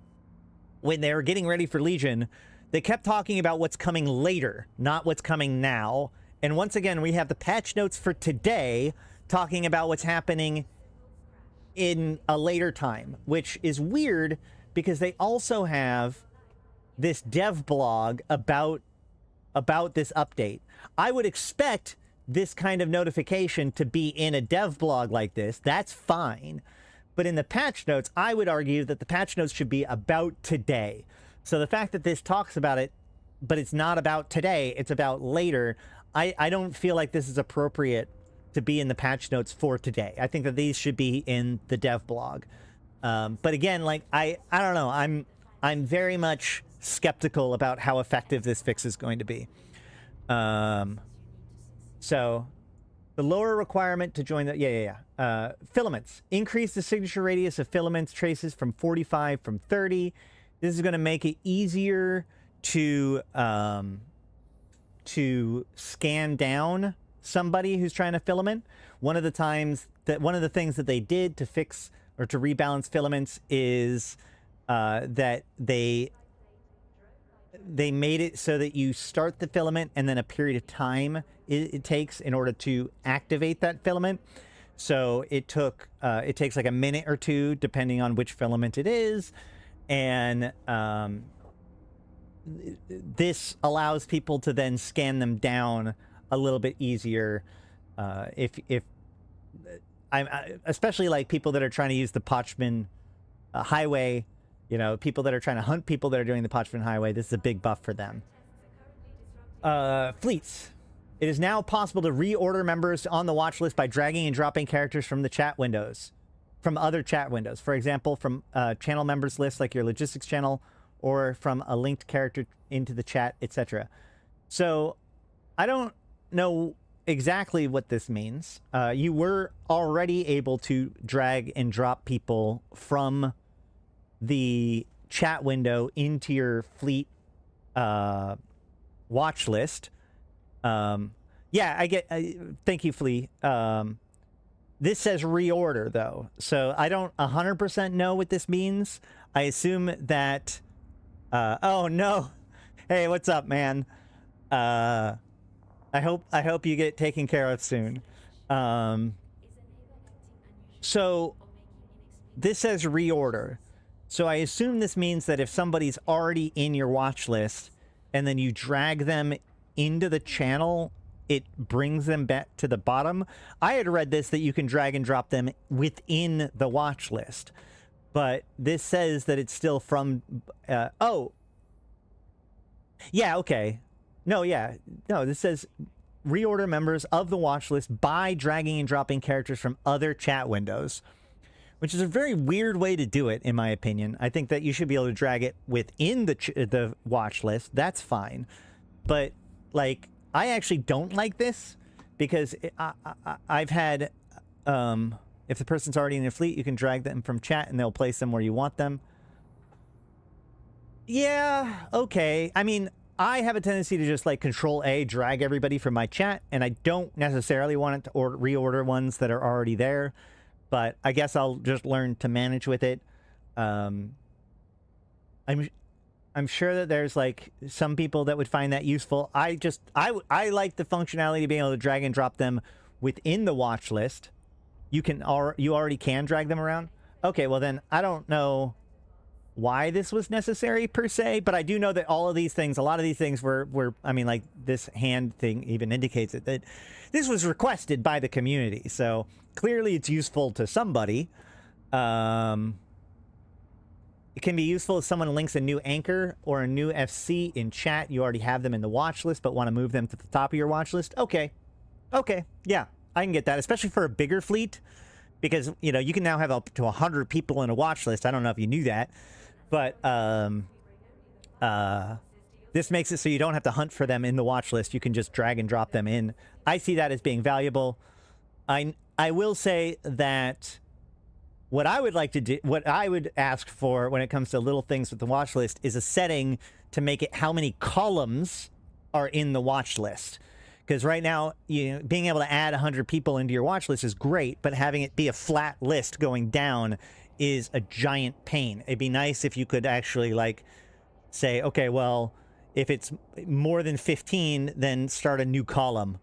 when they were getting ready for Legion, they kept talking about what's coming later, not what's coming now. And once again, we have the patch notes for today talking about what's happening in a later time, which is weird because they also have this dev blog about this update. I would expect this kind of notification to be in a dev blog like this. That's fine. But in the patch notes, I would argue that the patch notes should be about today. So the fact that this talks about it, but it's not about today, it's about later, I don't feel like this is appropriate to be in the patch notes for today. I think that these should be in the dev blog. But again, like I don't know, I'm very much skeptical about how effective this fix is going to be. So the lower requirement to join the filaments. Increase the signature radius of filaments traces from 45 from 30. This is going to make it easier to scan down somebody who's trying to filament. One of the things that they did to fix or to rebalance filaments is that they made it so that you start the filament and then a period of time it takes in order to activate that filament. So it takes like a minute or two depending on which filament it is. And this allows people to then scan them down a little bit easier. Especially like people that are trying to use the Pochman highway, you know, people that are trying to hunt people that are doing the Pochman highway. This is a big buff for them. Fleets. It is now possible to reorder members on the watch list by dragging and dropping characters from the chat windows. From other chat windows, for example, from channel members list like your logistics channel, or from a linked character into the chat, etc. So I don't know exactly what this means. You were already able to drag and drop people from the chat window into your fleet watch list. Yeah, I get. Thank you, Flea. This says reorder, though, so I don't 100% know what this means. I assume that... oh, no. Hey, what's up, man? I hope you get taken care of soon. So, this says reorder. So I assume this means that if somebody's already in your watch list, and then you drag them into the channel, it brings them back to the bottom. I had read this that you can drag and drop them within the watch list, but this says that it's still from oh yeah, okay, no, this says reorder members of the watch list by dragging and dropping characters from other chat windows, which is a very weird way to do it, in my opinion. I think that you should be able to drag it within the watch list. That's fine, but like, I actually don't like this because I've had, if the person's already in your fleet, you can drag them from chat and they'll place them where you want them. Yeah, okay. I mean, I have a tendency to just like Control A, drag everybody from my chat, and I don't necessarily want it to reorder ones that are already there, but I guess I'll just learn to manage with it. I'm sure that there's like some people that would find that useful. I like the functionality of being able to drag and drop them within the watch list. You already can drag them around. Okay, well then I don't know why this was necessary per se, but I do know that a lot of these things were I mean, like this hand thing even indicates it, that this was requested by the community. So clearly it's useful to somebody. It can be useful if someone links a new anchor or a new FC in chat. You already have them in the watch list, but want to move them to the top of your watch list. Okay. Yeah, I can get that, especially for a bigger fleet, because, you know, you can now have up to 100 people in a watch list. I don't know if you knew that, but This makes it so you don't have to hunt for them in the watch list. You can just drag and drop them in. I see that as being valuable. I will say that what I would like to do, what I would ask for when it comes to little things with the watch list is a setting to make it how many columns are in the watch list. Because right now, being able to add 100 people into your watch list is great, but having it be a flat list going down is a giant pain. It'd be nice if you could actually like say, okay, well, if it's more than 15, then start a new column.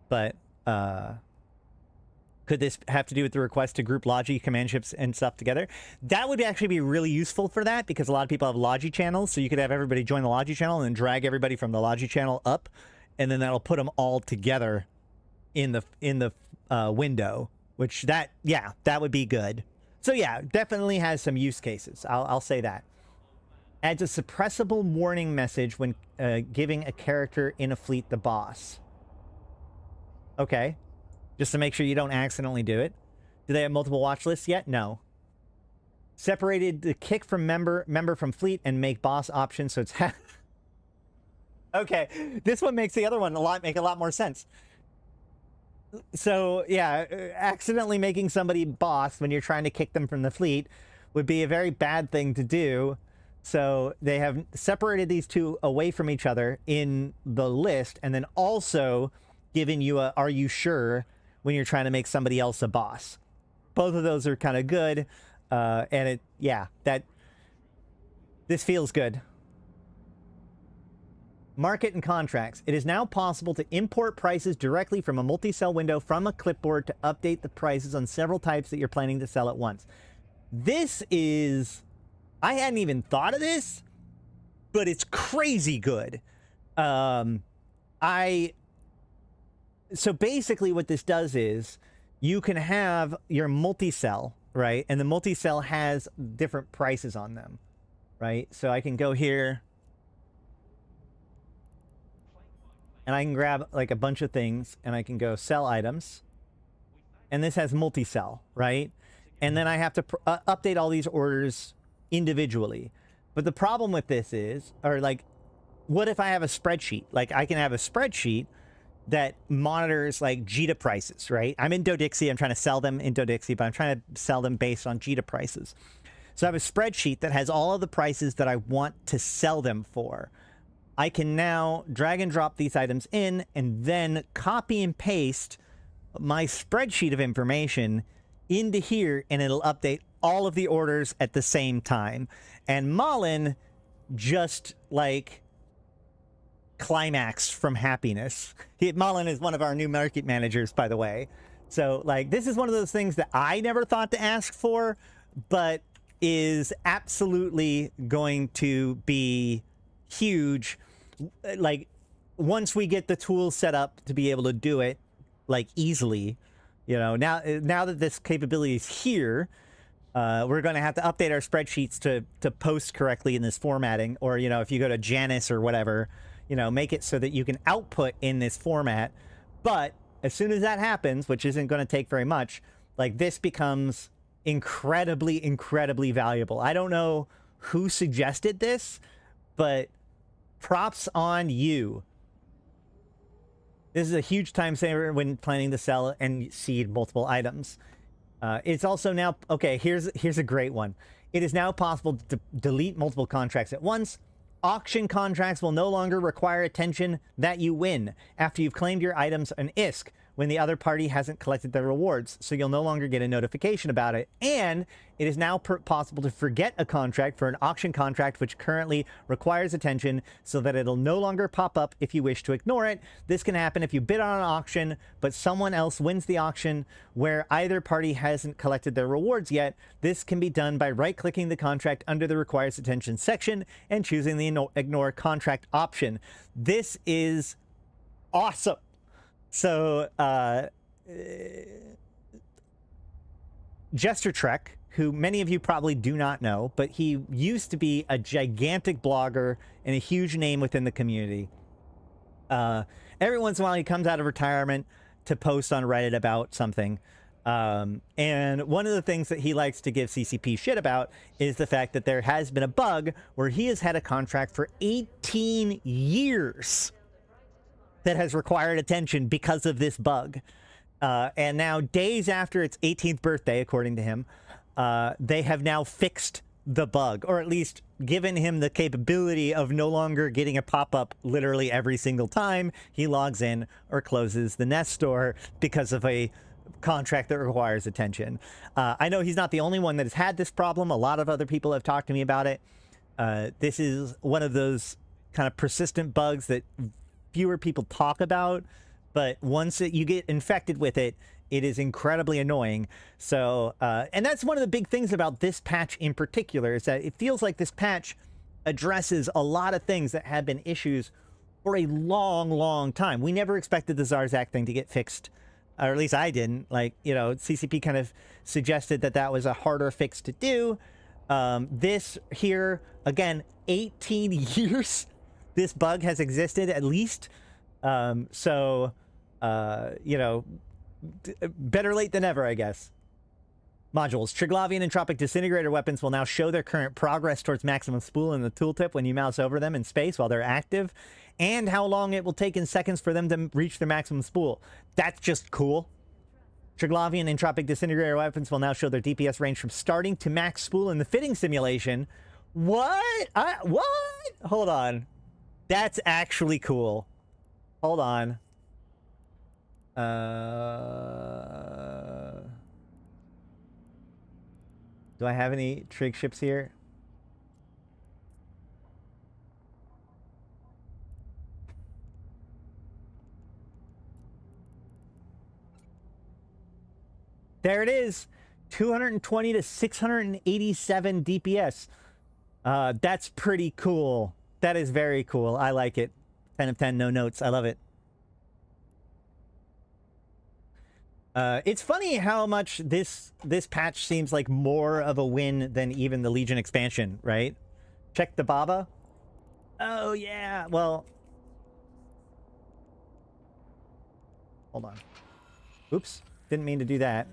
But could this have to do with the request to group Logi command ships and stuff together? That would actually be really useful for that, because a lot of people have Logi channels, so you could have everybody join the Logi channel and then drag everybody from the Logi channel up, and then that'll put them all together in the window, which that would be good. So yeah, definitely has some use cases. I'll say that. Adds a suppressible warning message when giving a character in a fleet the boss. Okay. Just to make sure you don't accidentally do it. Do they have multiple watch lists yet? No. Separated the kick from member from fleet and make boss option, so it's okay. This one makes the other one make a lot more sense. So yeah, accidentally making somebody boss when you're trying to kick them from the fleet would be a very bad thing to do. So they have separated these two away from each other in the list, and then also given you a "Are you sure?" when you're trying to make somebody else a boss. Both of those are kind of good, and this feels good. Market and contracts. It is now possible to import prices directly from a multi-cell window from a clipboard to update the prices on several types that you're planning to sell at once. This is... I hadn't even thought of this, but it's crazy good. So basically what this does is you can have your multi-cell, right? And the multi-cell has different prices on them, right? So I can go here and I can grab like a bunch of things and I can go sell items. And this has multi-cell, right? And then I have to update all these orders individually. But the problem with this is, or like, what if I have a spreadsheet? Like I can have a spreadsheet that monitors like JITA prices, right? I'm in Dodixie. I'm trying to sell them in Dodixie, but I'm trying to sell them based on JITA prices. So I have a spreadsheet that has all of the prices that I want to sell them for. I can now drag and drop these items in and then copy and paste my spreadsheet of information into here, and it'll update all of the orders at the same time. And Malin just like climaxed from happiness. Malin is one of our new market managers, by the way. So like, this is one of those things that I never thought to ask for, but is absolutely going to be huge. Like, once we get the tools set up to be able to do it like easily, now that this capability is here, we're going to have to update our spreadsheets to post correctly in this formatting, or if you go to Janus or whatever, make it so that you can output in this format. But as soon as that happens, which isn't going to take very much, like, this becomes incredibly, incredibly valuable. I don't know who suggested this, but props on you. This is a huge time saver when planning to sell and seed multiple items. It's also now, okay, here's a great one. It is now possible to delete multiple contracts at once. Auction contracts will no longer require attention that you win after you've claimed your items an ISK when the other party hasn't collected their rewards, so you'll no longer get a notification about it. And it is now possible to forget a contract for an auction contract which currently requires attention, so that it'll no longer pop up if you wish to ignore it. This can happen if you bid on an auction, but someone else wins the auction where either party hasn't collected their rewards yet. This can be done by right-clicking the contract under the requires attention section and choosing the ignore contract option. This is awesome. So, Jester Trek, who many of you probably do not know, but he used to be a gigantic blogger and a huge name within the community. Every once in a while, he comes out of retirement to post on Reddit about something. And one of the things that he likes to give CCP shit about is the fact that there has been a bug where he has had a contract for 18 years that has required attention because of this bug. And now, days after its 18th birthday, according to him, they have now fixed the bug, or at least given him the capability of no longer getting a pop-up literally every single time he logs in or closes the Nest Store because of a contract that requires attention. I know he's not the only one that has had this problem. A lot of other people have talked to me about it. This is one of those kind of persistent bugs that fewer people talk about, but once you get infected with it, it is incredibly annoying. So, and that's one of the big things about this patch in particular, is that it feels like this patch addresses a lot of things that have been issues for a long, long time. We never expected the Zarzak thing to get fixed, or at least I didn't. Like, you know, CCP kind of suggested that that was a harder fix to do. This here, again, 18 years this bug has existed at least. So, you know, better late than ever, I guess. Modules. Triglavian and Tropic Disintegrator weapons will now show their current progress towards maximum spool in the tooltip when you mouse over them in space while they're active, and how long it will take in seconds for them to reach their maximum spool. That's just cool. Triglavian and Tropic Disintegrator weapons will now show their DPS range from starting to max spool in the fitting simulation. What? What? Hold on. That's actually cool. Hold on. Do I have any trig ships here? There it is. 220 to 687 DPS. That's pretty cool. That is very cool. I like it. 10 of 10, no notes. I love it. It's funny how much this patch seems like more of a win than even the Legion expansion, right? Check the Baba. Oh, yeah. Well, hold on. Oops. Didn't mean to do that.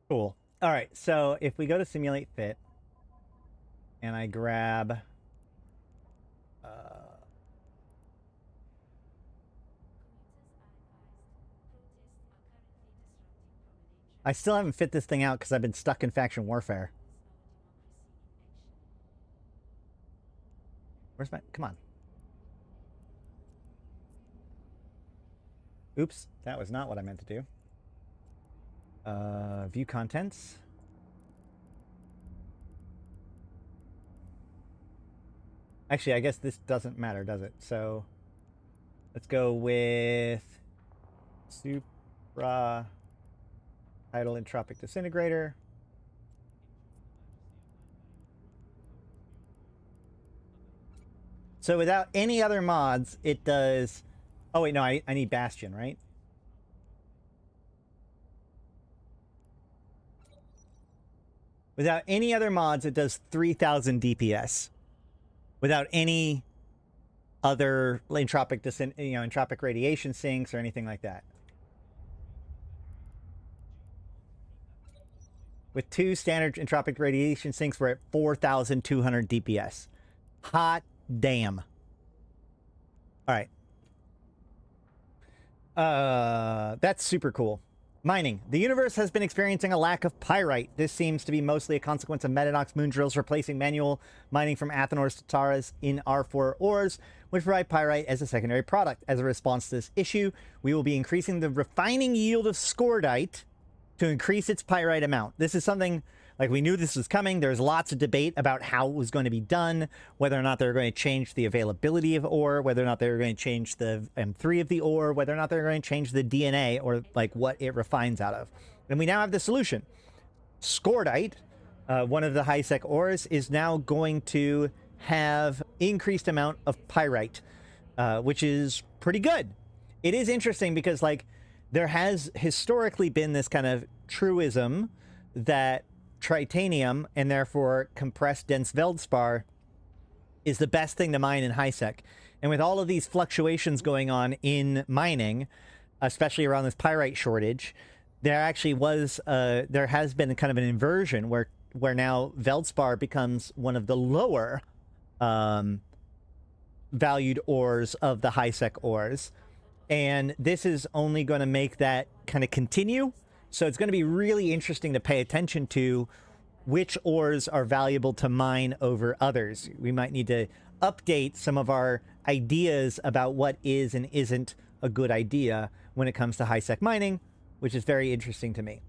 Cool. All right, so if we go to Simulate Fit, and I grab... I still haven't fit this thing out because I've been stuck in faction warfare. Where's my... Come on. Oops, that was not what I meant to do. View contents. Actually, I guess this doesn't matter, does it? So let's go with Supra Tidal Entropic Disintegrator. So without any other mods, it does... Oh, wait, no, I need Bastion, right? Without any other mods, it does 3,000 DPS. Without any other entropic radiation sinks or anything like that. With 2 standard entropic radiation sinks, we're at 4,200 DPS. Hot damn. All right. That's super cool. Mining. The universe has been experiencing a lack of pyrite. This seems to be mostly a consequence of Metanox moon drills replacing manual mining from Athenors to Taras in R4 ores, which provide pyrite as a secondary product. As a response to this issue, we will be increasing the refining yield of scordite to increase its pyrite amount. This is something, Like, we knew this was coming. There's lots of debate about how it was going to be done, whether or not they were going to change the availability of ore, whether or not they were going to change the M3 of the ore, whether or not they're going to change the DNA or like what it refines out of. And we now have the solution. Scordite, one of the high-sec ores, is now going to have increased amount of pyrite, which is pretty good. It is interesting because, like, there has historically been this kind of truism that tritanium, and therefore compressed dense feldspar, is the best thing to mine in high-sec. And with all of these fluctuations going on in mining, especially around this pyrite shortage, there actually was there has been kind of an inversion where now feldspar becomes one of the lower valued ores of the high-sec ores. And this is only going to make that kind of continue. So it's going to be really interesting to pay attention to which ores are valuable to mine over others. We might need to update some of our ideas about what is and isn't a good idea when it comes to high-sec mining, which is very interesting to me.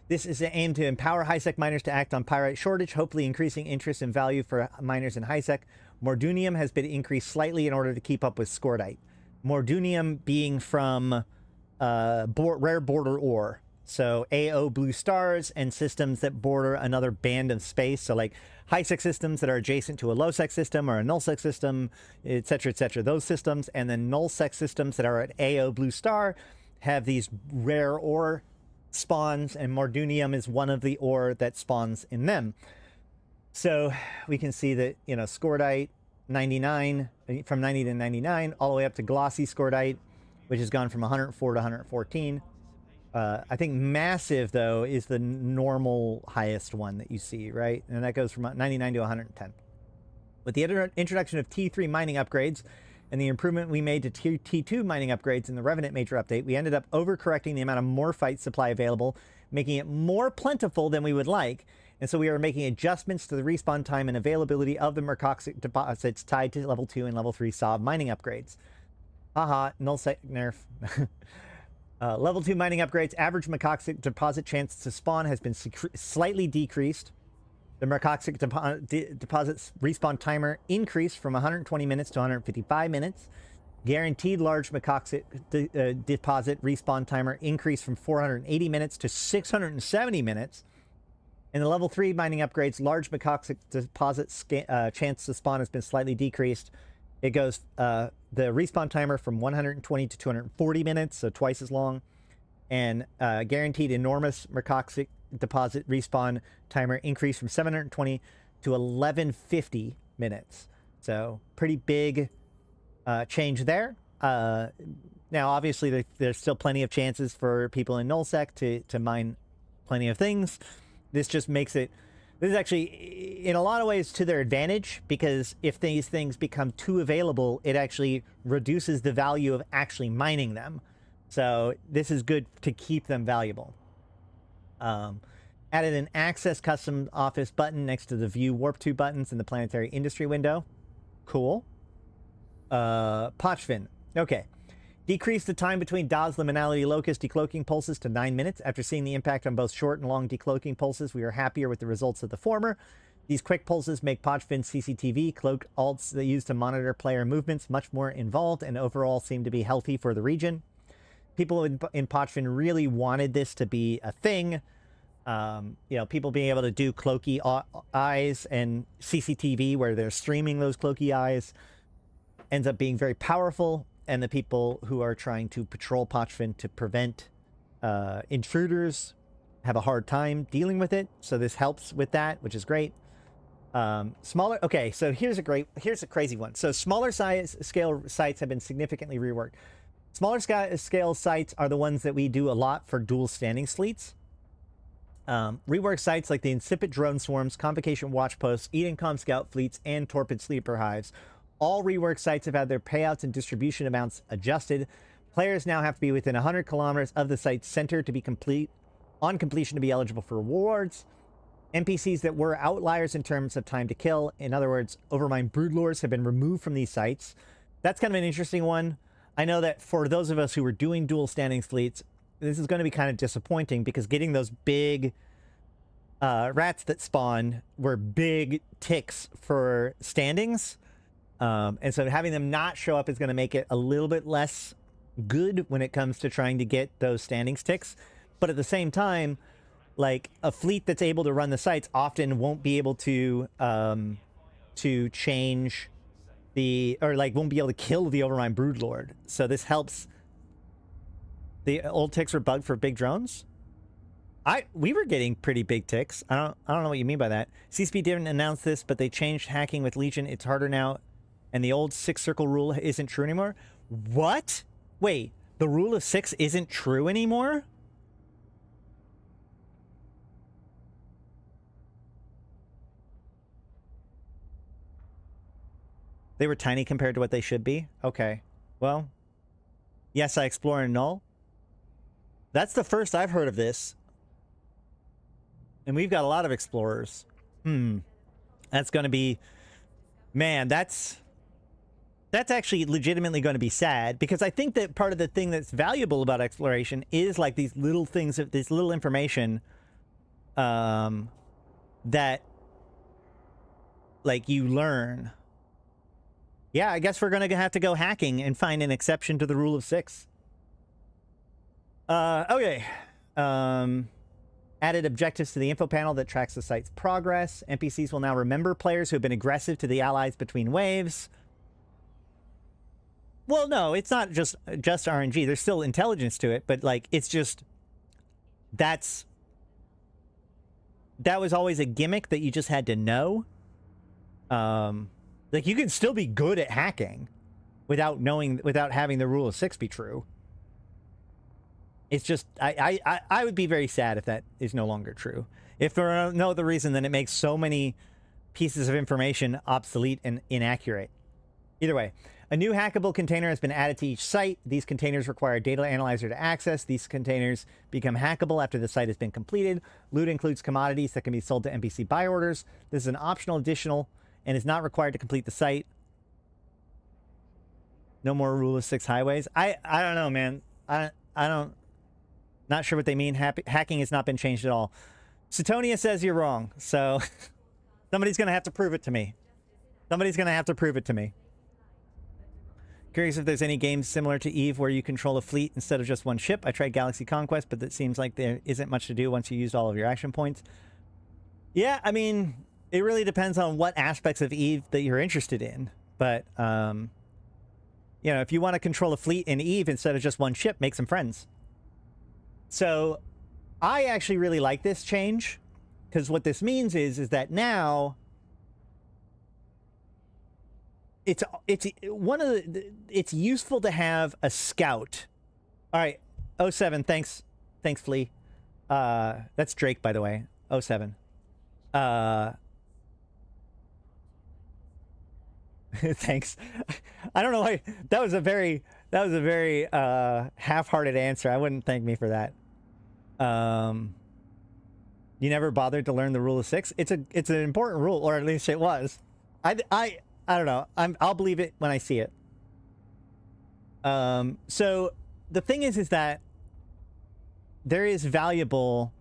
This is aimed to empower high-sec miners to act on pyrite shortage, hopefully increasing interest and value for miners in high-sec. Mordunium has been increased slightly in order to keep up with scordite. Mordunium being from rare border ore. So AO blue stars and systems that border another band of space. So like high-sec systems that are adjacent to a low-sec system or a null-sec system, etc., etc. Those systems, and then null-sec systems that are at AO blue star have these rare ore spawns, and Mordunium is one of the ore that spawns in them. So we can see that, you know, scordite 99, from 90 to 99, all the way up to glossy scordite, which has gone from 104 to 114. I think massive, though, is the normal highest one that you see, right? And that goes from 99 to 110. With the introduction of T3 mining upgrades and the improvement we made to T2 mining upgrades in the Revenant major update, we ended up overcorrecting the amount of morphite supply available, making it more plentiful than we would like. And so we are making adjustments to the respawn time and availability of the mercoxic deposits tied to level 2 and level 3 SOB mining upgrades. Haha, null-sec nerf. Level 2 mining upgrades, average mercoxic deposit chance to spawn has been slightly decreased. The mercoxic deposits respawn timer increased from 120 minutes to 155 minutes. Guaranteed large mercoxic deposit respawn timer increased from 480 minutes to 670 minutes. In the level 3 mining upgrades, large mercoxic deposit chance to spawn has been slightly decreased. It goes the respawn timer from 120 to 240 minutes, so twice as long. And guaranteed enormous mercoxic deposit respawn timer increased from 720 to 1150 minutes. So pretty big change there. Now, obviously, there's still plenty of chances for people in nullsec to mine plenty of things. This just makes it... This is actually, in a lot of ways, to their advantage, because if these things become too available, it actually reduces the value of actually mining them. So this is good to keep them valuable. Added an Access Custom Office button next to the View Warp 2 buttons in the Planetary Industry window. Cool. Pochfin. Okay. Decrease the time between DAW's liminality locus decloaking pulses to 9 minutes. After seeing the impact on both short and long decloaking pulses, we are happier with the results of the former. These quick pulses make Pochfin's CCTV cloaked alts they use to monitor player movements much more involved and overall seem to be healthy for the region. People in Pochfin really wanted this to be a thing. You know, people being able to do cloaky eyes and CCTV where they're streaming those cloaky eyes ends up being very powerful. And the people who are trying to patrol Pochfin to prevent intruders have a hard time dealing with it. So this helps with that, which is great. Smaller. Okay, so here's a crazy one. So smaller scale sites have been significantly reworked. Smaller scale sites are the ones that we do a lot for dual standing fleets. Rework sites like the Insipid Drone Swarms, Convocation Watch Posts, Edencom Scout Fleets, and Torpid Sleeper Hives. All rework sites have had their payouts and distribution amounts adjusted. Players now have to be within 100 kilometers of the site's center to be on completion to be eligible for rewards. NPCs that were outliers in terms of time to kill, in other words, Overmind Broodlords, have been removed from these sites. That's kind of an interesting one. I know that for those of us who were doing dual standing fleets, this is going to be kind of disappointing because getting those big rats that spawn were big ticks for standings. And so having them not show up is going to make it a little bit less good when it comes to trying to get those standings ticks. But at the same time, like a fleet that's able to run the sites often won't be able to change the, or like won't be able to kill the Overmind Broodlord. So this helps. The old ticks were bugged for big drones. We were getting pretty big ticks. I don't know what you mean by that. CSP didn't announce this, but they changed hacking with Legion. It's harder now, and the old 6 circle rule isn't true anymore. What? Wait, the rule of 6 isn't true anymore? They were tiny compared to what they should be? Okay. Well, yes, I explore and null. That's the first I've heard of this. And we've got a lot of explorers. That's going to be... Man, that's actually legitimately going to be sad, because I think that part of the thing that's valuable about exploration is like these little things, this little information that like you learn. Yeah, I guess we're going to have to go hacking and find an exception to the rule of 6. Okay. Added objectives to the info panel that tracks the site's progress. NPCs will now remember players who have been aggressive to the allies between waves. Well, no, it's not just RNG. There's still intelligence to it, but like it's just that was always a gimmick that you just had to know. Like you can still be good at hacking without having the rule of 6 be true. It's just, I would be very sad if that is no longer true. If for no other reason than it makes so many pieces of information obsolete and inaccurate. Either way, a new hackable container has been added to each site. These containers require a data analyzer to access. These containers become hackable after the site has been completed. Loot includes commodities that can be sold to NPC buy orders. This is an optional additional and is not required to complete the site. No more rule of 6 highways. I don't know, man. I don't... Not sure what they mean. Hacking has not been changed at all. Satonia says you're wrong. So somebody's going to have to prove it to me. Somebody's going to have to prove it to me. Curious if there's any games similar to EVE where you control a fleet instead of just one ship. I tried Galaxy Conquest, but it seems like there isn't much to do once you used all of your action points. Yeah, I mean, it really depends on what aspects of EVE that you're interested in. But, you know, if you want to control a fleet in EVE instead of just one ship, make some friends. So I actually really like this change, because what this means is that now it's useful to have a scout. All right, 07, thanks Flea. That's Drake, by the way. 07. Thanks. I don't know why that was a very half-hearted answer. I wouldn't thank me for that. You never bothered to learn the rule of 6? It's an important rule, or at least it was. I don't know. I'll believe it when I see it. So the thing is that there is valuable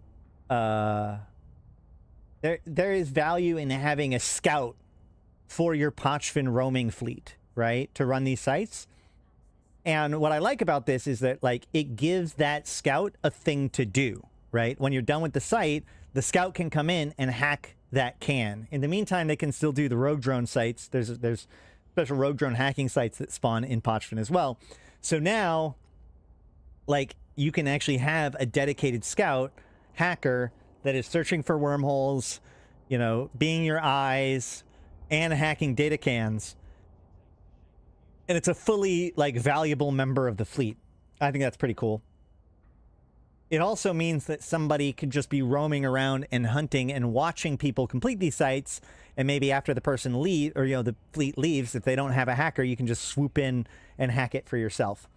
there is value in having a scout for your Pochfin roaming fleet, right? To run these sites. And what I like about this is that, like, it gives that scout a thing to do, right? When you're done with the site, the scout can come in and hack that can. In the meantime, they can still do the rogue drone sites. There's special rogue drone hacking sites that spawn in Pochfin as well. So now, like, you can actually have a dedicated scout hacker that is searching for wormholes, you know, being your eyes, and hacking data cans. And it's a fully, like, valuable member of the fleet. I think that's pretty cool. It also means that somebody could just be roaming around and hunting and watching people complete these sites, and maybe after the person leave, or, you know, the fleet leaves, if they don't have a hacker, you can just swoop in and hack it for yourself.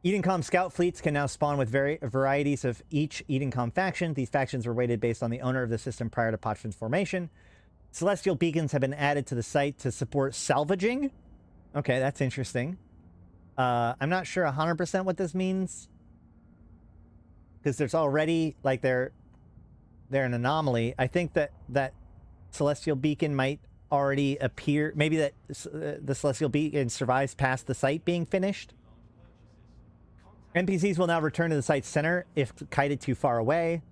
Edencom scout fleets can now spawn with varieties of each Edencom faction. These factions were weighted based on the owner of the system prior to Pochfin's formation. Celestial beacons have been added to the site to support salvaging. Okay, that's interesting. I'm not sure 100% what this means, because there's already, like, they're an anomaly. I think that celestial beacon might already appear. Maybe that the celestial beacon survives past the site being finished. NPCs will now return to the site's center if kited too far away.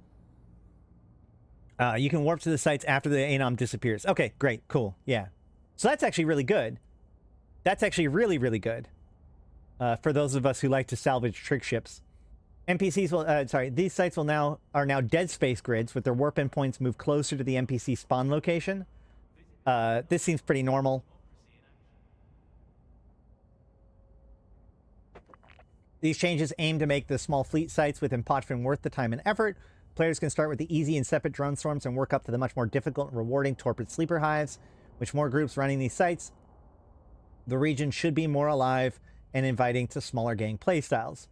You can warp to the sites after the anom disappears. Okay, great, cool, yeah. So that's actually really good. That's actually really, really good. For those of us who like to salvage trick ships. NPCs will, these sites are now dead space grids with their warp endpoints moved closer to the NPC spawn location. This seems pretty normal. These changes aim to make the small fleet sites within Pochven worth the time and effort. Players can start with the easy and separate drone swarms and work up to the much more difficult and rewarding torpid sleeper hives. With more groups running these sites, the region should be more alive and inviting to smaller gang playstyles.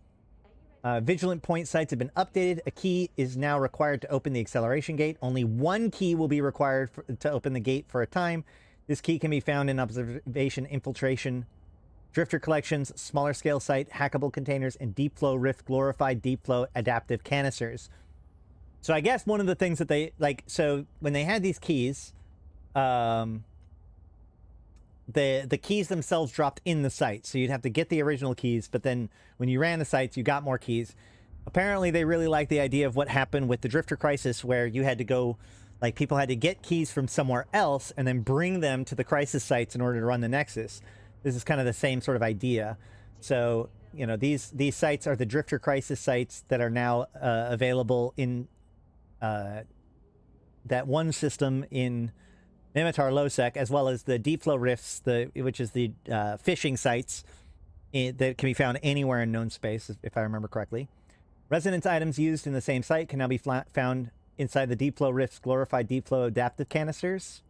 Vigilant point sites have been updated. A key is now required to open the acceleration gate. Only one key will be required to open the gate for a time. This key can be found in observation, infiltration, drifter collections, smaller scale site, hackable containers, and deep flow rift glorified deep flow adaptive canisters. So I guess one of the things that they like, so when they had these keys, the keys themselves dropped in the site. So you'd have to get the original keys, but then when you ran the sites, you got more keys. Apparently they really like the idea of what happened with the Drifter Crisis, where you had to go, like people had to get keys from somewhere else and then bring them to the Crisis sites in order to run the Nexus. This is kind of the same sort of idea. So, you know, these sites are the Drifter Crisis sites that are now available in that one system in Mimitar Losec, as well as the Deep Flow Rifts, which is the fishing sites that can be found anywhere in known space, if I remember correctly. Resonance items used in the same site can now be found inside the Deep Flow Rifts glorified Deep Flow adaptive canisters.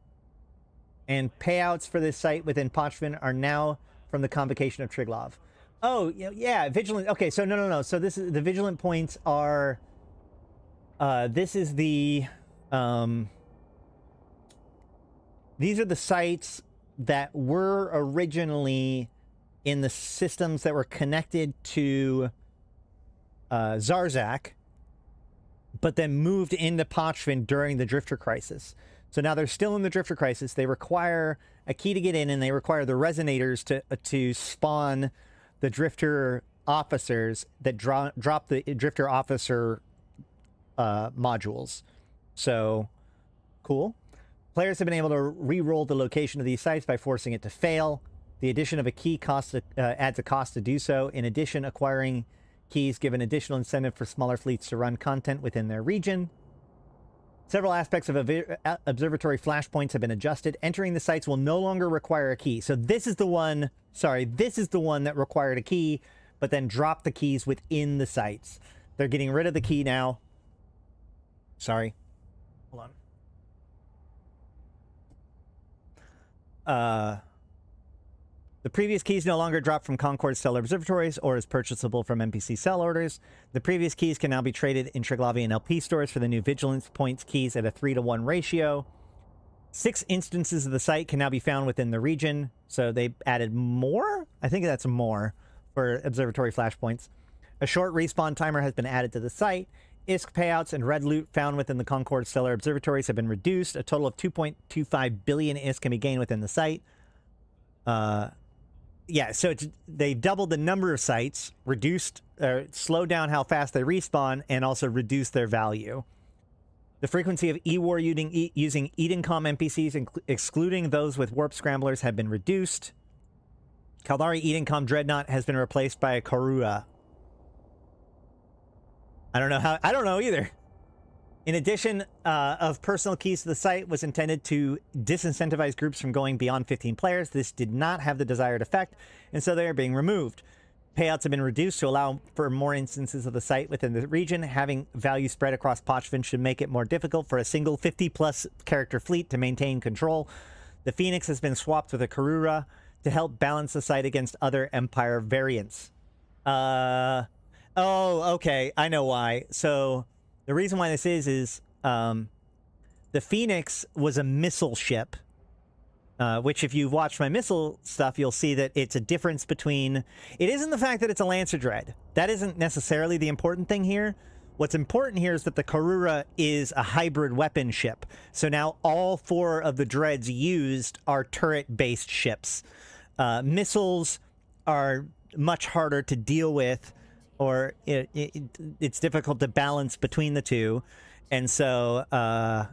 And payouts for this site within Pochven are now from the Convocation of Triglav. Oh, yeah, Vigilant. Okay, so no. So this is the Vigilant points are... this is the... these are the sites that were originally in the systems that were connected to Zarzak, but then moved into Pochven during the Drifter Crisis. So now they're still in the Drifter Crisis. They require a key to get in, and they require the resonators to spawn the Drifter officers that drop the Drifter officer modules. So, cool. Players have been able to re-roll the location of these sites by forcing it to fail. The addition of a key adds a cost to do so. In addition, acquiring keys give an additional incentive for smaller fleets to run content within their region. Several aspects of observatory flashpoints have been adjusted. Entering the sites will no longer require a key. So this is the one, this is the one that required a key, but then drop the keys within the sites. They're getting rid of the key now. Sorry. Hold on. The previous keys no longer drop from Concord Stellar Observatories or is purchasable from NPC sell orders. The previous keys can now be traded in Triglavian LP stores for the new Vigilance Points keys at a 3-to-1 ratio. 6 instances of the site can now be found within the region. So they added more? I think that's more for Observatory Flashpoints. A short respawn timer has been added to the site. ISK payouts and red loot found within the Concord Stellar Observatories have been reduced. A total of 2.25 billion ISK can be gained within the site. Yeah, so they doubled the number of sites, slowed down how fast they respawn, and also reduced their value. The frequency of E-War using Edencom NPCs, excluding those with warp scramblers, have been reduced. Caldari Edencom Dreadnought has been replaced by a Karura. I don't know either. In addition of personal keys to the site was intended to disincentivize groups from going beyond 15 players. This did not have the desired effect, and so they are being removed. Payouts have been reduced to allow for more instances of the site within the region. Having value spread across Pochven should make it more difficult for a single 50-plus character fleet to maintain control. The Phoenix has been swapped with a Karura to help balance the site against other Empire variants. Oh, okay. I know why. So the reason why this is the Phoenix was a missile ship, which if you've watched my missile stuff, you'll see that it's a difference between... It isn't the fact that it's a Lancer Dread. That isn't necessarily the important thing here. What's important here is that the Karura is a hybrid weapon ship. So now all 4 of the dreads used are turret-based ships. Missiles are much harder to deal with, or it's difficult to balance between the two. And so,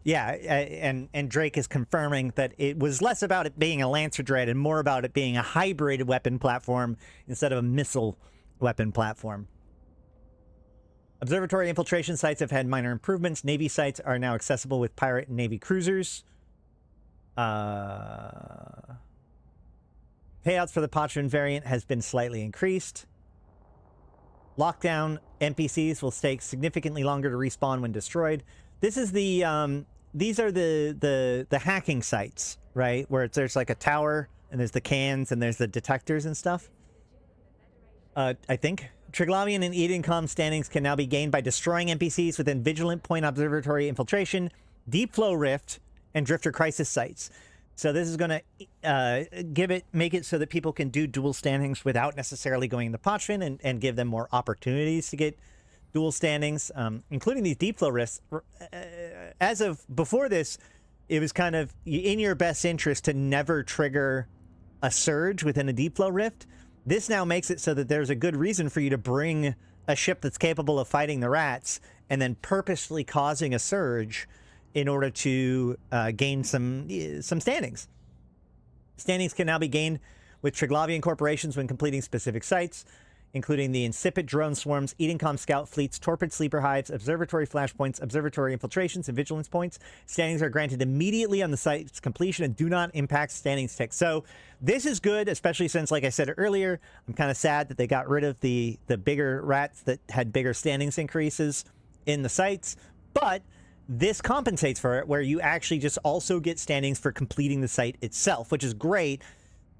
yeah, and Drake is confirming that it was less about it being a Lancer dread and more about it being a hybrid weapon platform instead of a missile weapon platform. Observatory infiltration sites have had minor improvements. Navy sites are now accessible with pirate and Navy cruisers. Payouts for the Pochman variant has been slightly increased. Lockdown NPCs will take significantly longer to respawn when destroyed. This is the these are the hacking sites, right? Where there's like a tower and there's the cans and there's the detectors and stuff. I think Triglavian and Edencom standings can now be gained by destroying NPCs within Vigilant Point Observatory infiltration, Deep Flow Rift, and Drifter Crisis sites. So this is going to make it so that people can do dual standings without necessarily going to Pochman and give them more opportunities to get dual standings, including these deep flow rifts. As of before this, it was kind of in your best interest to never trigger a surge within a deep flow rift. This now makes it so that there's a good reason for you to bring a ship that's capable of fighting the rats and then purposefully causing a surge in order to gain some standings. Standings can now be gained with Triglavian corporations when completing specific sites, including the Insipid drone swarms, Edencom scout fleets, torpid sleeper hives, observatory flashpoints, observatory infiltrations, and vigilance points. Standings are granted immediately on the site's completion and do not impact standings tick. So this is good, especially since, like I said earlier, I'm kind of sad that they got rid of the bigger rats that had bigger standings increases in the sites, but this compensates for it, where you actually just also get standings for completing the site itself, which is great.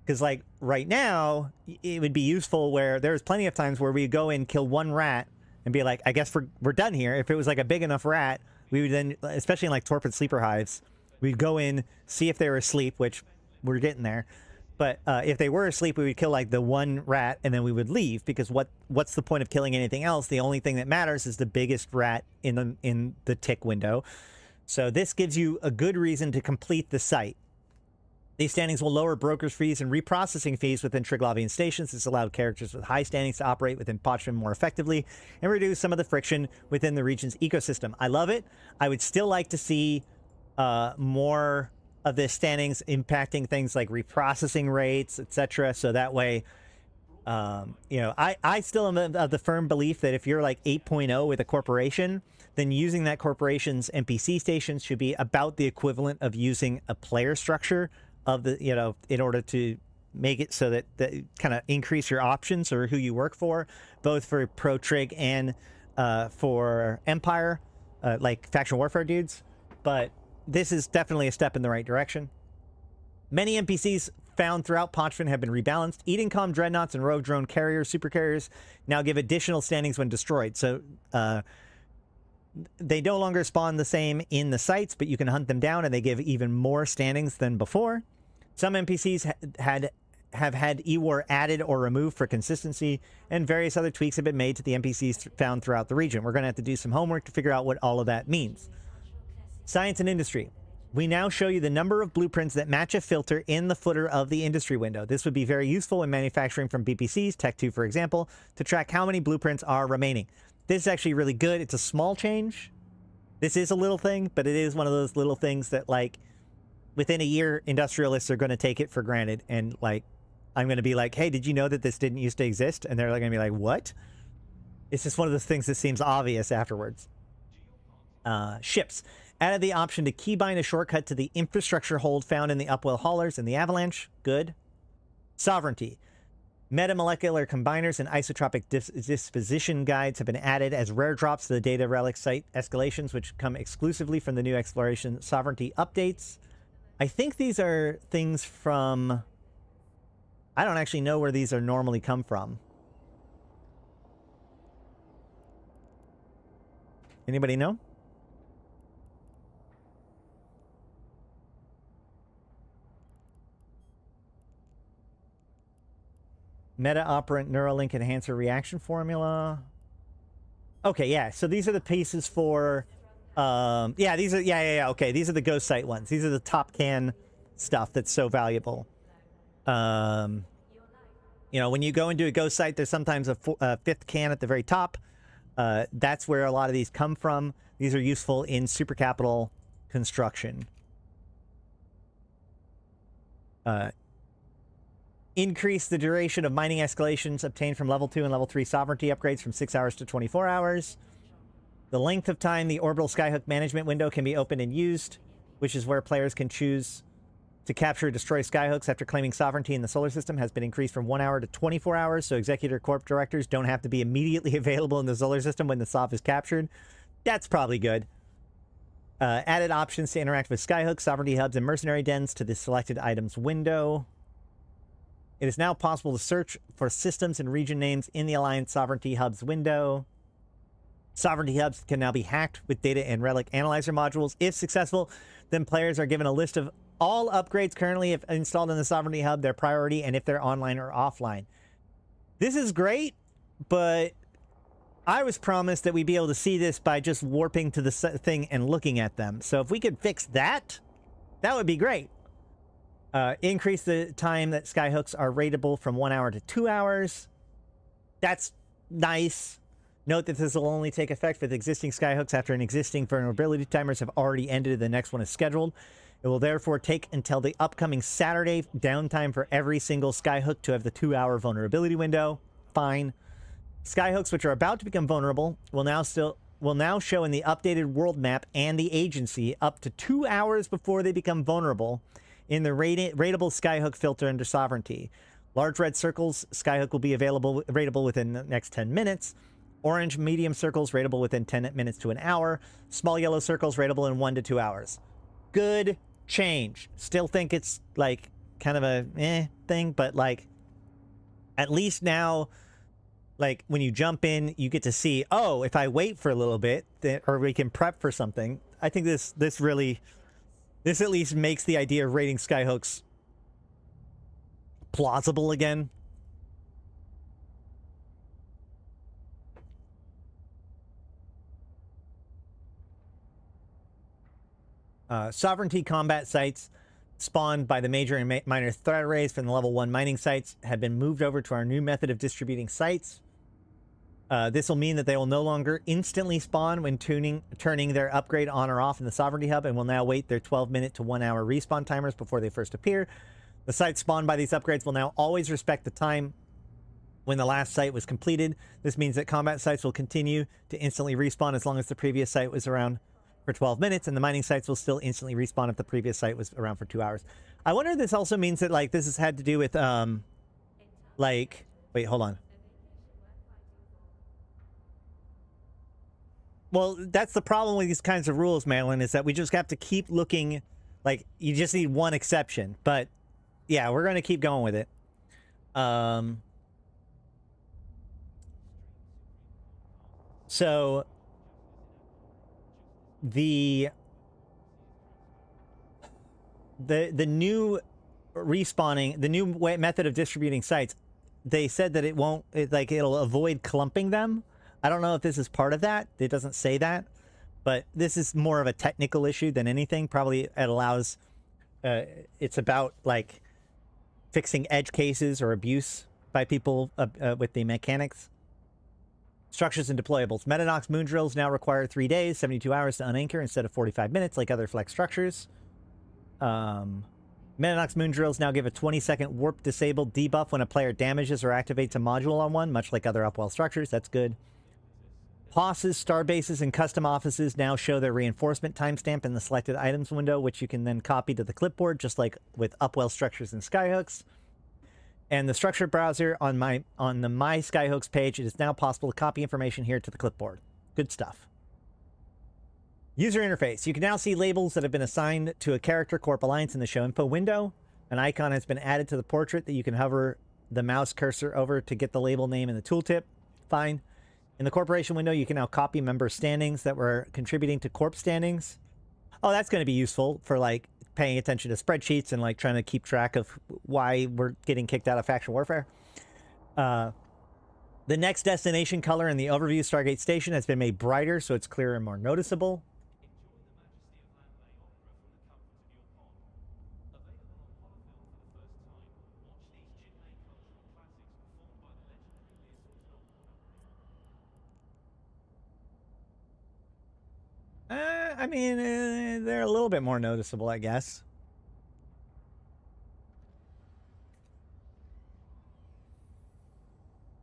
Because, like, right now, it would be useful where there's plenty of times where we go in, kill one rat, and be like, I guess we're done here. If it was, like, a big enough rat, we would then, especially in, like, torpid sleeper hives, we'd go in, see if they were asleep, which we're getting there. But if they were asleep, we would kill, like, the one rat, and then we would leave. Because what's the point of killing anything else? The only thing that matters is the biggest rat in the tick window. So this gives you a good reason to complete the site. These standings will lower brokers' fees and reprocessing fees within Triglavian stations. This allowed characters with high standings to operate within Pochman more effectively and reduce some of the friction within the region's ecosystem. I love it. I would still like to see more of the standings impacting things like reprocessing rates, etc. So that way, you know, I still am of the firm belief that if you're like 8.0 with a corporation, then using that corporation's NPC stations should be about the equivalent of using a player structure of the, you know, in order to make it so that kind of increase your options or who you work for, both for pro trig and for empire, like faction warfare dudes. But this is definitely a step in the right direction. Many NPCs found throughout Pochman have been rebalanced. Edencom dreadnoughts and rogue drone carriers, super carriers, now give additional standings when destroyed. So they no longer spawn the same in the sites, but you can hunt them down and they give even more standings than before. Some NPCs have had E-War added or removed for consistency, and various other tweaks have been made to the NPCs found throughout the region. We're going to have to do some homework to figure out what all of that means. Science and industry. We now show you the number of blueprints that match a filter in the footer of the industry window. This would be very useful in manufacturing from BPCs, Tech 2 for example, to track how many blueprints are remaining. This is actually really good. It's a small change. This is a little thing, but it is one of those little things that, like, within a year, industrialists are going to take it for granted. And, like, I'm going to be like, hey, did you know that this didn't used to exist? And they're going to be like, what? It's just one of those things that seems obvious afterwards. Ships. Added the option to keybind a shortcut to the infrastructure hold found in the Upwell haulers and the Avalanche. Good. Sovereignty. Metamolecular combiners and isotropic disposition guides have been added as rare drops to the data relic site escalations, which come exclusively from the new exploration sovereignty updates. I think these are things from... I don't actually know where these are normally come from. Anybody know? Meta operant Neuralink enhancer reaction formula. Okay, yeah. So these are the pieces for, yeah, these are, yeah. Okay, these are the ghost site ones. These are the top can stuff that's so valuable. You know, when you go into a ghost site, there's sometimes a fifth can at the very top. That's where a lot of these come from. These are useful in super capital construction. Increase the duration of mining escalations obtained from level 2 and level 3 sovereignty upgrades from 6 hours to 24 hours. The length of time the orbital skyhook management window can be opened and used, which is where players can choose to capture or destroy skyhooks after claiming sovereignty in the solar system, has been increased from 1 hour to 24 hours, so executor corp directors don't have to be immediately available in the solar system when the SOV is captured. That's probably good. Added options to interact with skyhooks, sovereignty hubs, and mercenary dens to the selected items window. It is now possible to search for systems and region names in the Alliance Sovereignty Hubs window. Sovereignty Hubs can now be hacked with data and relic analyzer modules. If successful, then players are given a list of all upgrades currently installed in the Sovereignty Hub, their priority, and if they're online or offline. This is great, but I was promised that we'd be able to see this by just warping to the thing and looking at them. So if we could fix that, that would be great. Increase the time that skyhooks are rateable from 1 hour to 2 hours. That's nice. Note that this will only take effect with existing skyhooks after an existing vulnerability timers have already ended and the next one is scheduled. It will therefore take until the upcoming Saturday downtime for every single skyhook to have the 2-hour vulnerability window. Fine. Skyhooks which are about to become vulnerable will now show in the updated world map and the agency up to 2 hours before they become vulnerable in the rateable skyhook filter under sovereignty. Large red circles, skyhook will be rateable within the next 10 minutes. Orange medium circles rateable within 10 minutes to an hour. Small yellow circles rateable in 1 to 2 hours. Good change. Still think it's like kind of a thing, but like at least now, like when you jump in, you get to see, oh, if I wait for a little bit, or we can prep for something. I think this at least makes the idea of rating skyhooks plausible again. Sovereignty combat sites spawned by the major and minor threat arrays from the level 1 mining sites have been moved over to our new method of distributing sites. This will mean that they will no longer instantly spawn when turning their upgrade on or off in the Sovereignty Hub, and will now wait their 12-minute to 1-hour respawn timers before they first appear. The sites spawned by these upgrades will now always respect the time when the last site was completed. This means that combat sites will continue to instantly respawn as long as the previous site was around for 12 minutes, and the mining sites will still instantly respawn if the previous site was around for 2 hours. I wonder if this also means that, like, this has had to do with, like, wait, hold on. Well, that's the problem with these kinds of rules, Madeline, is that we just have to keep looking. Like, you just need one exception. But, yeah, we're going to keep going with it. So, the new respawning, the new method of distributing sites, they said that it'll avoid clumping them. I don't know if this is part of that. It doesn't say that, but this is more of a technical issue than anything. Probably it allows, it's about like fixing edge cases or abuse by people with the mechanics. Structures and deployables. Metanox moon drills now require 3 days, 72 hours to unanchor instead of 45 minutes like other flex structures. Metanox moon drills now give a 20-second warp disabled debuff when a player damages or activates a module on one, much like other Upwell structures. That's good. POSs, star bases, and custom offices now show their reinforcement timestamp in the selected items window, which you can then copy to the clipboard, just like with Upwell structures and skyhooks. And the structure browser on the My Skyhooks page, it is now possible to copy information here to the clipboard. Good stuff. User interface. You can now see labels that have been assigned to a character Corp Alliance in the show info window. An icon has been added to the portrait that you can hover the mouse cursor over to get the label name in the tooltip. Fine. In the corporation window, you can now copy member standings that were contributing to corp standings. Oh, that's going to be useful for like paying attention to spreadsheets and like trying to keep track of why we're getting kicked out of faction warfare. The next destination color in the overview Stargate Station has been made brighter, so it's clearer and more noticeable. I mean, they're a little bit more noticeable, I guess.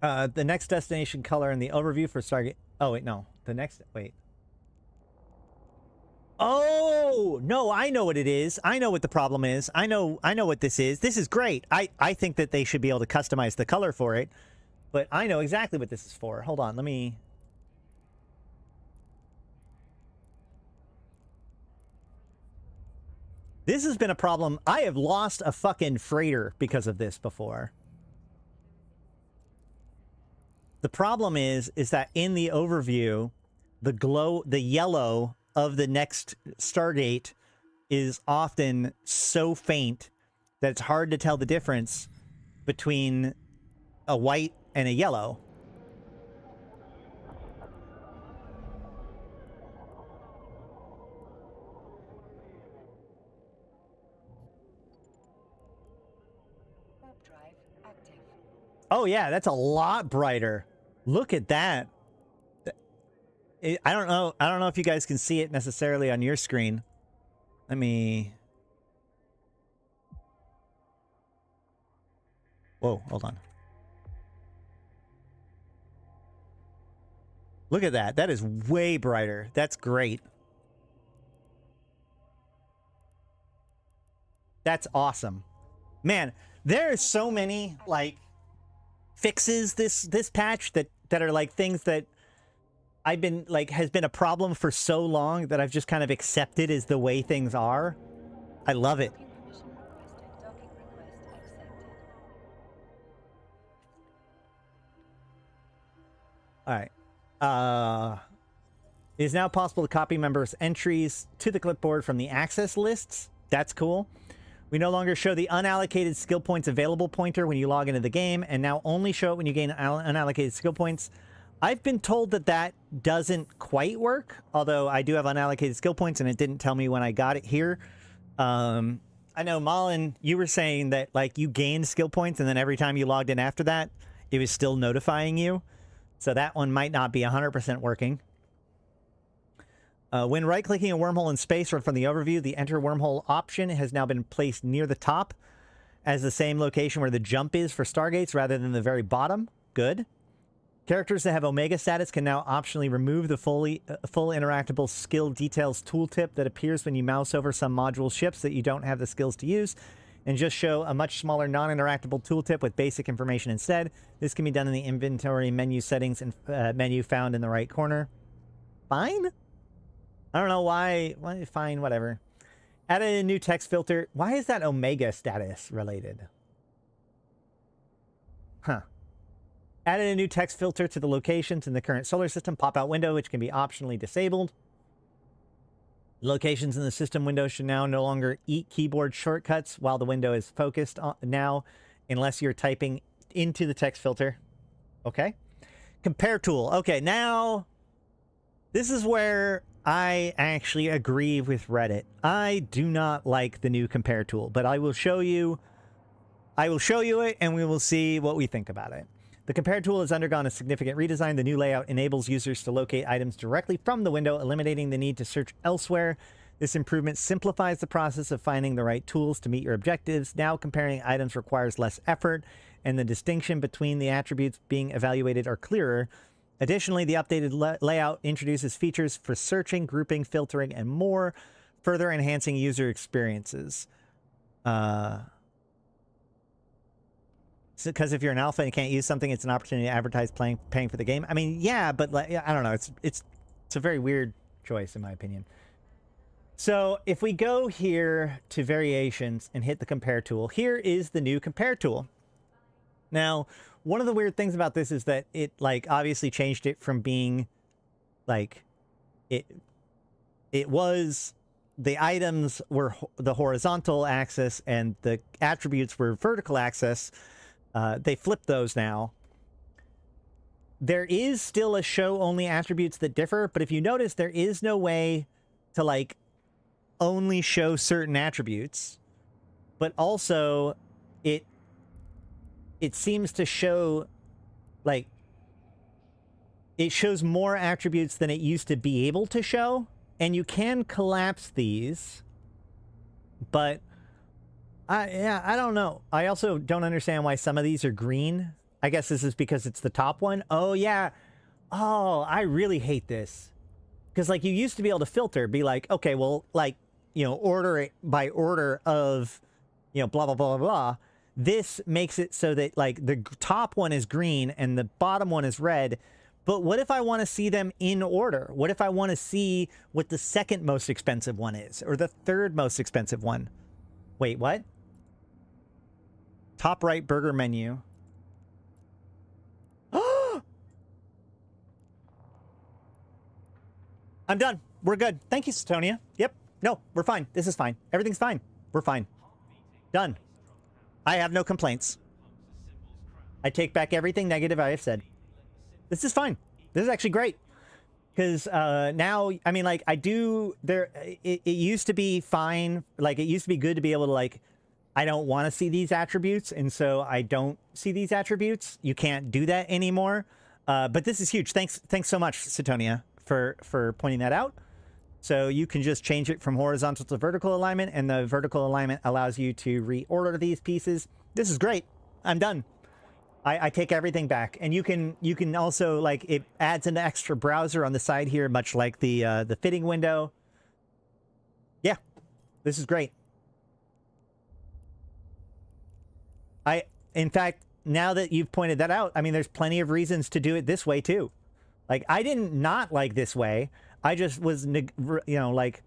The next destination color in the overview for Stargate... Oh, wait, no. The next... Wait. Oh! No, I know what it is. I know what the problem is. I know what this is. This is great. I think that they should be able to customize the color for it. But I know exactly what this is for. Hold on, let me... This has been a problem. I have lost a fucking freighter because of this before. The problem is that in the overview, the yellow of the next Stargate is often so faint that it's hard to tell the difference between a white and a yellow. Oh yeah, that's a lot brighter. Look at that. I don't know if you guys can see it necessarily on your screen. Let me... Whoa, hold on. Look at that. That is way brighter. That's great. That's awesome. Man, there are so many, like, fixes this patch that are like things that I've been like has been a problem for so long that I've just kind of accepted as the way things are. I love it. All right. It is now possible to copy members' entries to the clipboard from the access lists. That's cool. We no longer show the unallocated skill points available pointer when you log into the game, and now only show it when you gain unallocated skill points. I've been told that that doesn't quite work, although I do have unallocated skill points, and it didn't tell me when I got it here. I know, Malin, you were saying that like you gained skill points, and then every time you logged in after that, it was still notifying you. So that one might not be 100% working. When right-clicking a wormhole in space or from the overview, the enter wormhole option has now been placed near the top as the same location where the jump is for Stargates rather than the very bottom. Good. Characters that have Omega status can now optionally remove the full interactable skill details tooltip that appears when you mouse over some module ships that you don't have the skills to use, and just show a much smaller non-interactable tooltip with basic information instead. This can be done in the inventory menu settings and menu found in the right corner. Fine? I don't know why. Fine, whatever. Added a new text filter. Why is that Omega status related? Huh. Added a new text filter to the locations in the current solar system pop-out window, which can be optionally disabled. Locations in the system window should now no longer eat keyboard shortcuts while the window is focused on now, unless you're typing into the text filter. Okay. Compare tool. Okay, now this is where I actually agree with Reddit. I do not like the new compare tool, but I will show you it and we will see what we think about it. The compare tool has undergone a significant redesign. The new layout enables users to locate items directly from the window, eliminating the need to search elsewhere. This improvement simplifies the process of finding the right tools to meet your objectives. Now comparing items requires less effort, and the distinction between the attributes being evaluated are clearer. Additionally, the updated layout introduces features for searching, grouping, filtering, and more, further enhancing user experiences. Because if you're an alpha and you can't use something, it's an opportunity to advertise paying for the game. I mean, yeah, but like, I don't know. It's a very weird choice, in my opinion. So if we go here to variations and hit the compare tool, here is the new compare tool. Now, one of the weird things about this is that it like obviously changed it from being like it was the items were the horizontal axis and the attributes were vertical axis. They flipped those now. there is still a show only attributes that differ, but if you notice, there is no way to like only show certain attributes, but also it seems to show like it shows more attributes than it used to be able to show, and you can collapse these, but I don't know. I also don't understand why some of these are green. I guess this is because it's the top one. Oh yeah. Oh, I really hate this. Because like you used to be able to filter, be like, okay, well, like, you know, order it by order of, you know, blah, blah, blah, blah, blah. This makes it so that like the top one is green and the bottom one is red. But what if I want to see them in order? What if I want to see what the second most expensive one is or the third most expensive one? Wait, what? Top right burger menu. I'm done. We're good. Thank you, Satonia. Yep. No, we're fine. This is fine. Everything's fine. We're fine. Done. I have no complaints. I take back everything negative I have said. This is fine. This is actually great. Because now, I mean, like, it used to be fine. Like, it used to be good to be able to, like, I don't want to see these attributes, and so I don't see these attributes. You can't do that anymore. But this is huge. Thanks so much, Satonia, for pointing that out. So you can just change it from horizontal to vertical alignment, and the vertical alignment allows you to reorder these pieces. This is great. I'm done. I take everything back, and you can also, like, it adds an extra browser on the side here, much like the fitting window. Yeah, this is great. In fact, now that you've pointed that out, I mean, there's plenty of reasons to do it this way too. Like, I didn't not like this way. I just was, you know, like,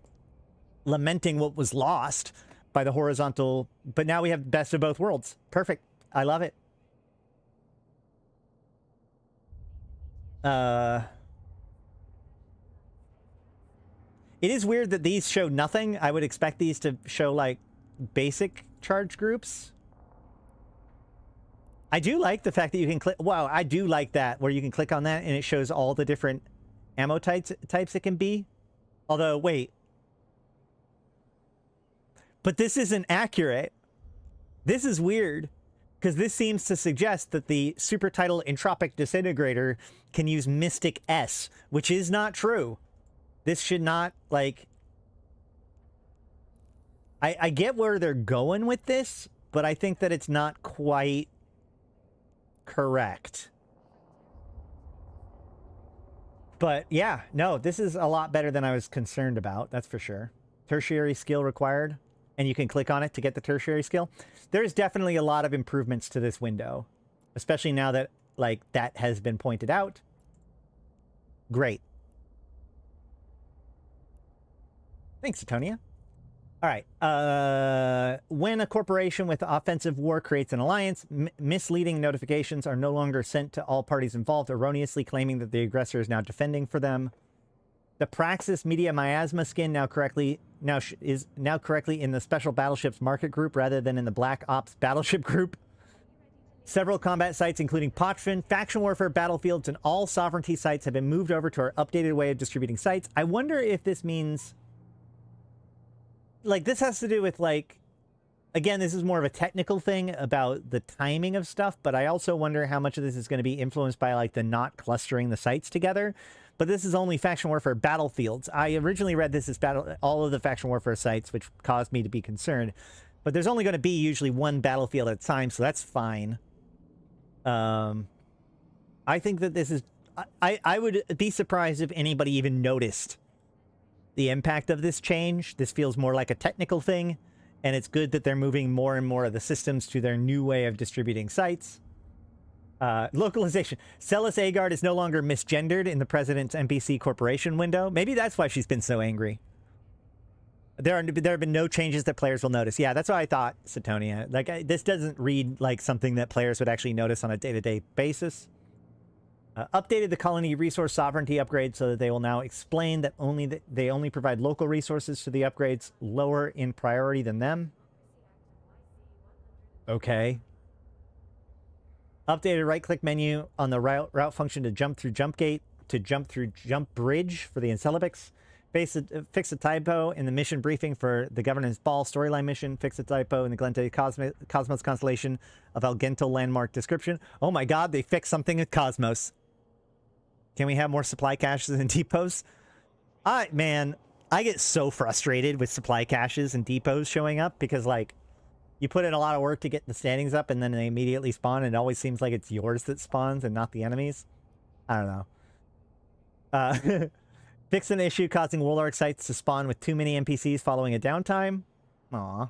lamenting what was lost by the horizontal. But now we have best of both worlds. Perfect. I love it. It is weird that these show nothing. I would expect these to show, like, basic charge groups. I do like the fact that you can click. Wow, I do like that, where you can click on that and it shows all the different ammo types it can be. Although, wait. But this isn't accurate. This is weird, because this seems to suggest that the super title Entropic Disintegrator can use Mystic S, which is not true. This should not, like... I get where they're going with this, but I think that it's not quite correct. But yeah, no, this is a lot better than I was concerned about, that's for sure. Tertiary skill required, and you can click on it to get the tertiary skill. There's definitely a lot of improvements to this window, especially now that, like, that has been pointed out. Great. Thanks, Antonia. All right. When a corporation with offensive war creates an alliance, misleading notifications are no longer sent to all parties involved, erroneously claiming that the aggressor is now defending for them. The Praxis Media Miasma skin is now correctly in the Special Battleships Market Group rather than in the Black Ops Battleship Group. Several combat sites, including Pochven, Faction Warfare Battlefields, and all Sovereignty sites have been moved over to our updated way of distributing sites. I wonder if this means... Like, this has to do with, like... Again, this is more of a technical thing about the timing of stuff, but I also wonder how much of this is going to be influenced by, like, the not clustering the sites together. But this is only Faction Warfare Battlefields. I originally read this as all of the Faction Warfare sites, which caused me to be concerned. But there's only going to be usually one battlefield at a time, so that's fine. I think that this is... I would be surprised if anybody even noticed the impact of this change. This feels more like a technical thing, and it's good that they're moving more and more of the systems to their new way of distributing sites. Localization. Celis Agard is no longer misgendered in the President's NPC Corporation window. Maybe that's why she's been so angry. There have been no changes that players will notice. Yeah, that's what I thought, Satonia. Like, this doesn't read like something that players would actually notice on a day-to-day basis. Updated the colony resource sovereignty upgrade so that they will now explain that they only provide local resources to the upgrades lower in priority than them. Okay. Updated right-click menu on the route function to jump through jump gate, to jump through jump bridge for the Enceladix. Fix a typo in the mission briefing for the Governance Ball storyline mission. Fix a typo in the Glente Cosmos constellation of Algento landmark description. Oh my god, they fixed something at Cosmos. Can we have more supply caches and depots? Man, I get so frustrated with supply caches and depots showing up because, like, you put in a lot of work to get the standings up and then they immediately spawn, and it always seems like it's yours that spawns and not the enemies. I don't know. Fix an issue causing Wolark sites to spawn with too many NPCs following a downtime. Aw.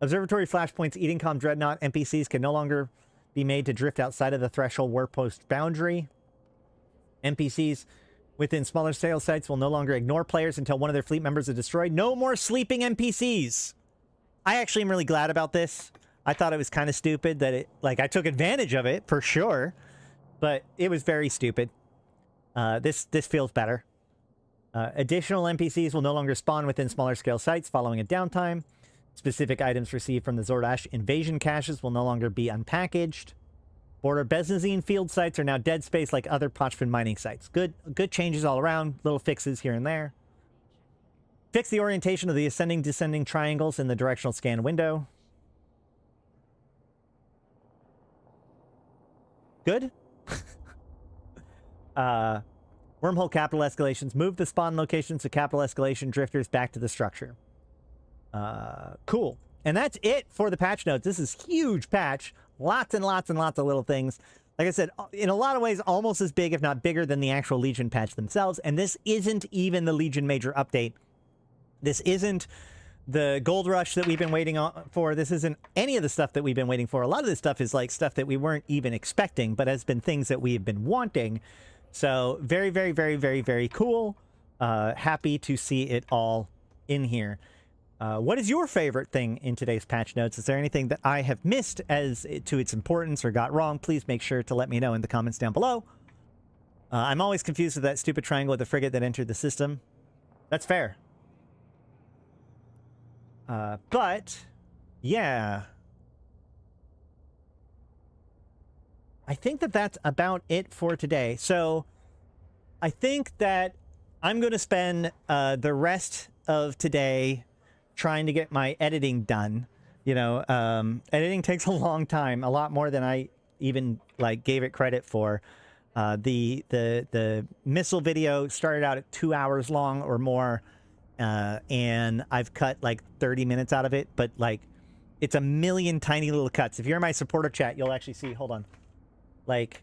Observatory flashpoints Edencom Dreadnought NPCs can no longer be made to drift outside of the threshold warpost boundary. NPCs within smaller sail sites will no longer ignore players until one of their fleet members is destroyed. No more sleeping NPCs! I actually am really glad about this. I thought it was kind of stupid that it... Like, I took advantage of it, for sure. But it was very stupid. This feels better. Additional NPCs will no longer spawn within smaller scale sites following a downtime. Specific items received from the Zordash invasion caches will no longer be unpackaged. Border Beznazine field sites are now dead space like other Pochfin mining sites. Good changes all around. Little fixes here and there. Fix the orientation of the ascending-descending triangles in the directional scan window. Good. Wormhole capital escalations. Move the spawn locations to capital escalation drifters back to the structure. Cool. And that's it for the patch notes. This is huge patch. Lots and lots and lots of little things. Like I said, in a lot of ways, almost as big, if not bigger, than the actual Legion patch themselves. And this isn't even the Legion Major update. This isn't the Gold Rush that we've been waiting on for. This isn't any of the stuff that we've been waiting for. A lot of this stuff is like stuff that we weren't even expecting, but has been things that we've been wanting. So very, very, very, very, very cool. Happy to see it all in here. What is your favorite thing in today's patch notes? Is there anything that I have missed as to its importance or got wrong? Please make sure to let me know in the comments down below. I'm always confused with that stupid triangle with the frigate that entered the system. That's fair. But, yeah. I think that that's about it for today. So, I think that I'm going to spend the rest of today trying to get my editing done. You know, editing takes a long time, a lot more than I even, like, gave it credit for. The missile video started out at 2 hours long or more. And I've cut like 30 minutes out of it, but like it's a million tiny little cuts. If you're in my supporter chat, you'll actually see, hold on. Like,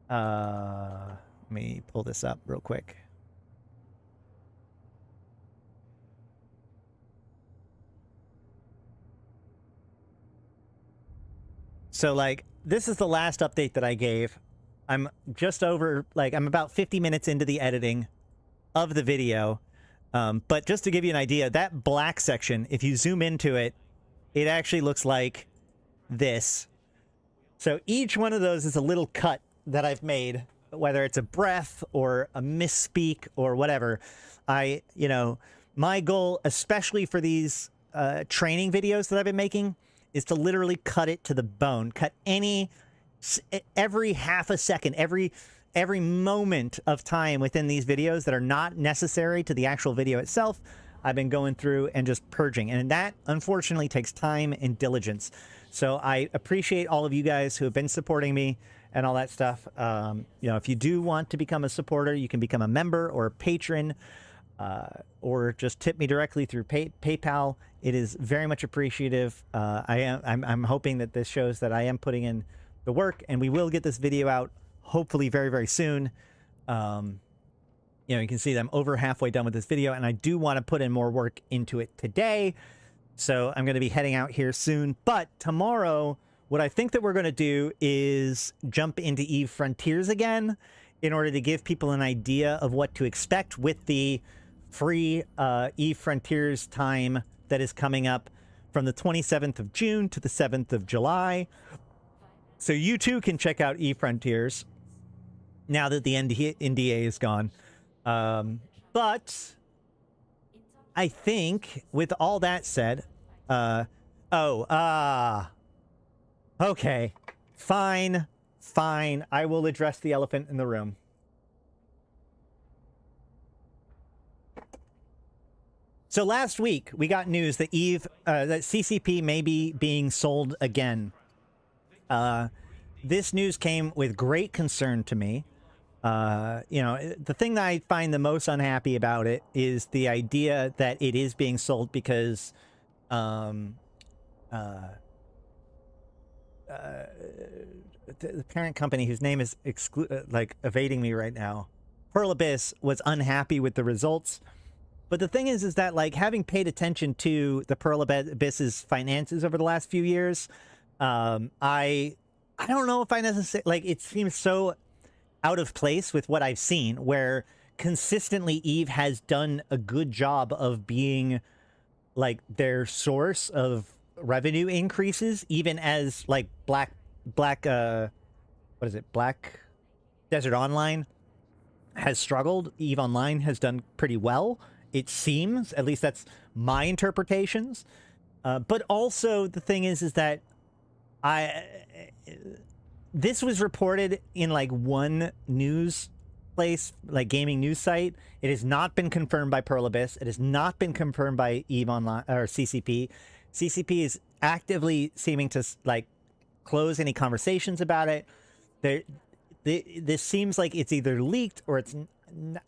let me pull this up real quick. So like, this is the last update that I gave. I'm just over, like, I'm about 50 minutes into the editing of the video. But just to give you an idea, that black section, if you zoom into it, it actually looks like this. So each one of those is a little cut that I've made, whether it's a breath or a misspeak or whatever. You know, my goal, especially for these training videos that I've been making, is to literally cut it to the bone. Cut every half a second, every moment of time within these videos that are not necessary to the actual video itself. I've been going through and just purging, and that unfortunately takes time and diligence. So I appreciate all of you guys who have been supporting me and all that stuff. You know, if you do want to become a supporter, you can become a member or a patron, or just tip me directly through PayPal. It is very much appreciative. I'm hoping that this shows that I am putting in the work, and we will get this video out hopefully very, very soon. You know, you can see that I'm over halfway done with this video, and I do want to put in more work into it today. So I'm going to be heading out here soon. But tomorrow, what I think that we're going to do is jump into EVE Frontiers again in order to give people an idea of what to expect with the free EVE Frontiers time that is coming up from the 27th of June to the 7th of July. So you too can check out EVE Frontiers now that the NDA is gone. But I think with all that said, okay, fine. Fine, I will address the elephant in the room. So last week, we got news that that CCP may be being sold again. This news came with great concern to me. You know, the thing that I find the most unhappy about it is the idea that it is being sold because the parent company, whose name is like evading me right now, Pearl Abyss, was unhappy with the results. But the thing is that, like, having paid attention to the Pearl Abyss's finances over the last few years, I don't know if I necessarily, like, it seems so out of place with what I've seen, where consistently Eve has done a good job of being like their source of revenue increases, even as like Black Desert Online has struggled. Eve Online has done pretty well, it seems. At least that's my interpretations. But also the thing is that this was reported in like one news place, like gaming news site. It has not been confirmed by Pearl Abyss. It has not been confirmed by Eve Online or CCP. CCP is actively seeming to like close any conversations about it. This seems like it's either leaked or it's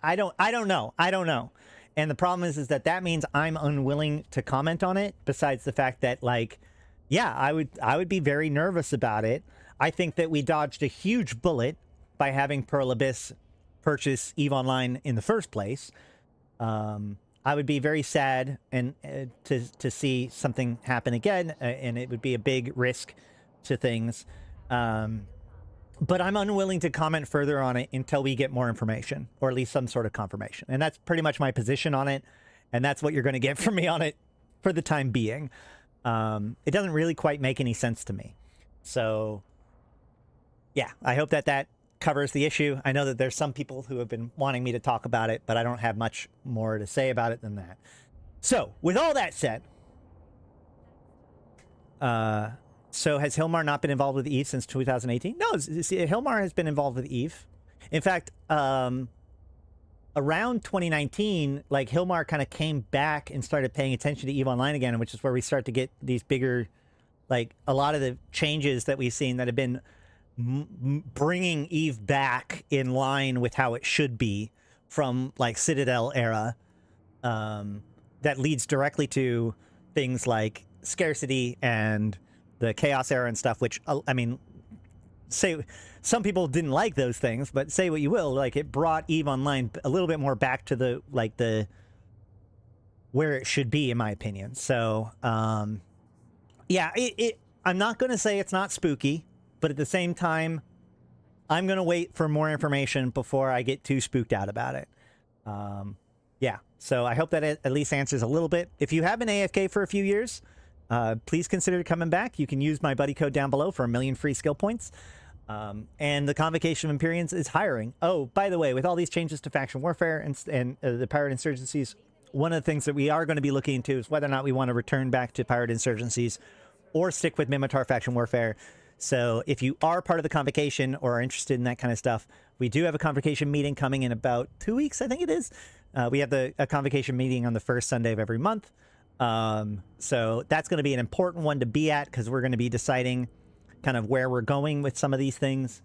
I don't know. And the problem is that means I'm unwilling to comment on it. Besides the fact that, like, yeah, I would be very nervous about it. I think that we dodged a huge bullet by having Pearl Abyss purchase EVE Online in the first place. I would be very sad and to see something happen again, and it would be a big risk to things. But I'm unwilling to comment further on it until we get more information, or at least some sort of confirmation. And that's pretty much my position on it, and that's what you're going to get from me on it for the time being. It doesn't really quite make any sense to me. So, yeah, I hope that covers the issue. I know that there's some people who have been wanting me to talk about it, but I don't have much more to say about it than that. So, with all that said, so has Hilmar not been involved with Eve since 2018? No, Hilmar has been involved with Eve. In fact, around 2019, like, Hilmar kind of came back and started paying attention to EVE Online again, which is where we start to get these bigger, like, a lot of the changes that we've seen that have been bringing Eve back in line with how it should be from, like, Citadel era. That leads directly to things like scarcity and the Chaos era and stuff, which, I mean, say some people didn't like those things, but say what you will, like, it brought EVE Online a little bit more back to the, like, the where it should be, in my opinion. So, yeah, I'm not going to say it's not spooky, but at the same time, I'm going to wait for more information before I get too spooked out about it. Yeah, so I hope that it at least answers a little bit. If you have been AFK for a few years, please consider coming back. You can use my buddy code down below for 1,000,000 free skill points. And the Convocation of Empyreans is hiring. Oh, by the way, with all these changes to faction warfare and the pirate insurgencies, one of the things that we are going to be looking into is whether or not we want to return back to pirate insurgencies or stick with Mimitar faction warfare. So if you are part of the Convocation or are interested in that kind of stuff, we do have a Convocation meeting coming in about 2 weeks, I think it is. We have a Convocation meeting on the first Sunday of every month. So that's going to be an important one to be at, because we're going to be deciding kind of where we're going with some of these things.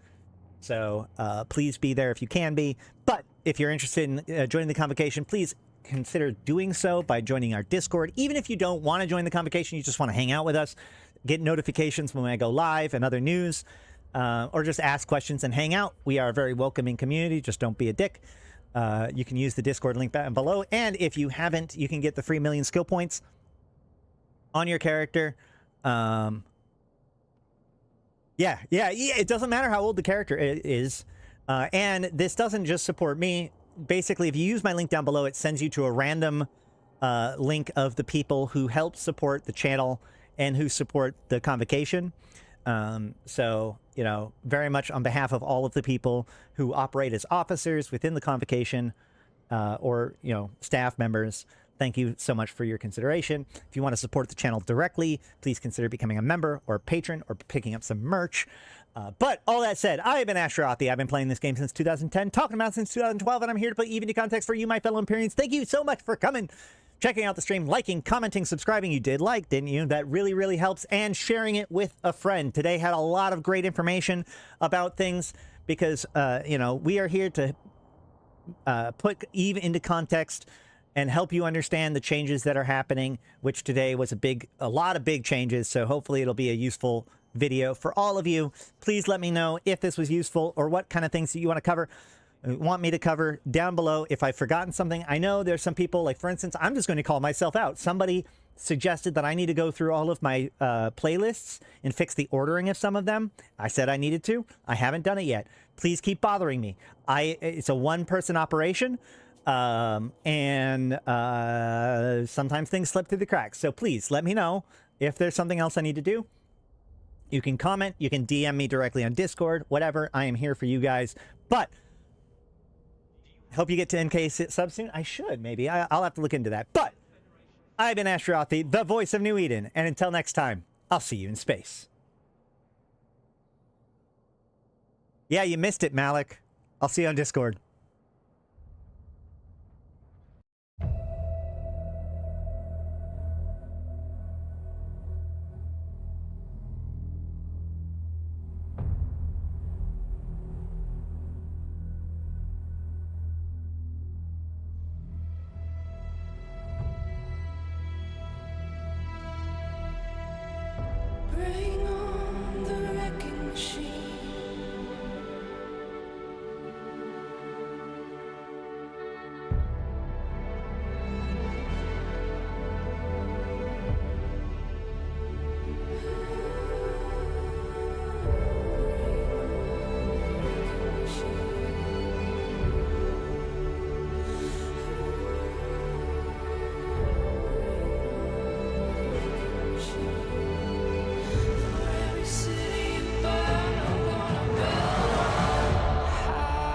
So please be there if you can be. But if you're interested in joining the Convocation, please consider doing so by joining our Discord. Even if you don't want to join the Convocation, you just want to hang out with us, get notifications when I go live and other news, or just ask questions and hang out. We are a very welcoming community. Just don't be a dick. You can use the Discord link down below. And if you haven't, you can get the free 1,000,000 skill points on your character. Yeah, it doesn't matter how old the character is. And this doesn't just support me. Basically, if you use my link down below, it sends you to a random link of the people who help support the channel and who support the Convocation. So, you know, very much on behalf of all of the people who operate as officers within the Convocation, or, you know, staff members, Thank you so much for your consideration. If you want to support the channel directly, please consider becoming a member or a patron or picking up some merch. But all that said, I have been Astronauthy. I've been playing this game since 2010, talking about it since 2012, and I'm here to put even to context for you, my fellow Empyreans. Thank you so much for coming, checking out the stream, liking, commenting, subscribing. You did like, didn't you? That really, really helps. And sharing it with a friend. Today had a lot of great information about things because, you know, we are here to put Eve into context and help you understand the changes that are happening, which today was a lot of big changes. So hopefully it'll be a useful video for all of you. Please let me know if this was useful or what kind of things that you want me to cover down below. If I've forgotten something, I know there's some people, like for instance, I'm just going to call myself out. Somebody suggested that I need to go through all of my playlists and fix the ordering of some of them. I said I needed to. I haven't done it yet. Please keep bothering me. It's a one-person operation. And sometimes things slip through the cracks. So please let me know if there's something else I need to do. You can comment, you can DM me directly on Discord, whatever. I am here for you guys. But hope you get to NK sub soon. I should, maybe. I'll have to look into that. But I've been Astronauthy, the voice of New Eden. And until next time, I'll see you in space. Yeah, you missed it, Malik. I'll see you on Discord. Bring on the wrecking machine. For every city you burn, I'm gonna build high.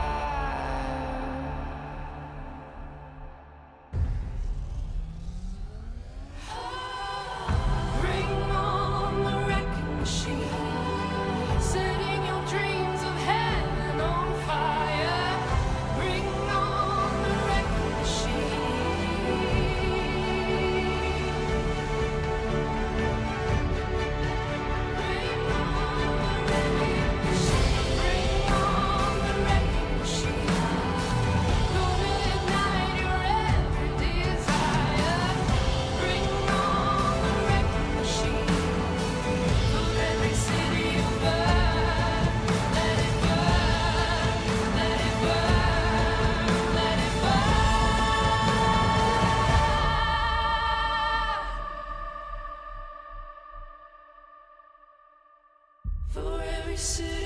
Bring on the wrecking machine, setting your dreams of heaven on fire. Bring on the wrecking machine. Bring on the wrecking machine. Bring on the wrecking machine. Gonna ignite your every desire. Bring on the wrecking machine. For every city you burn, let it burn, let it burn, let it burn. For every city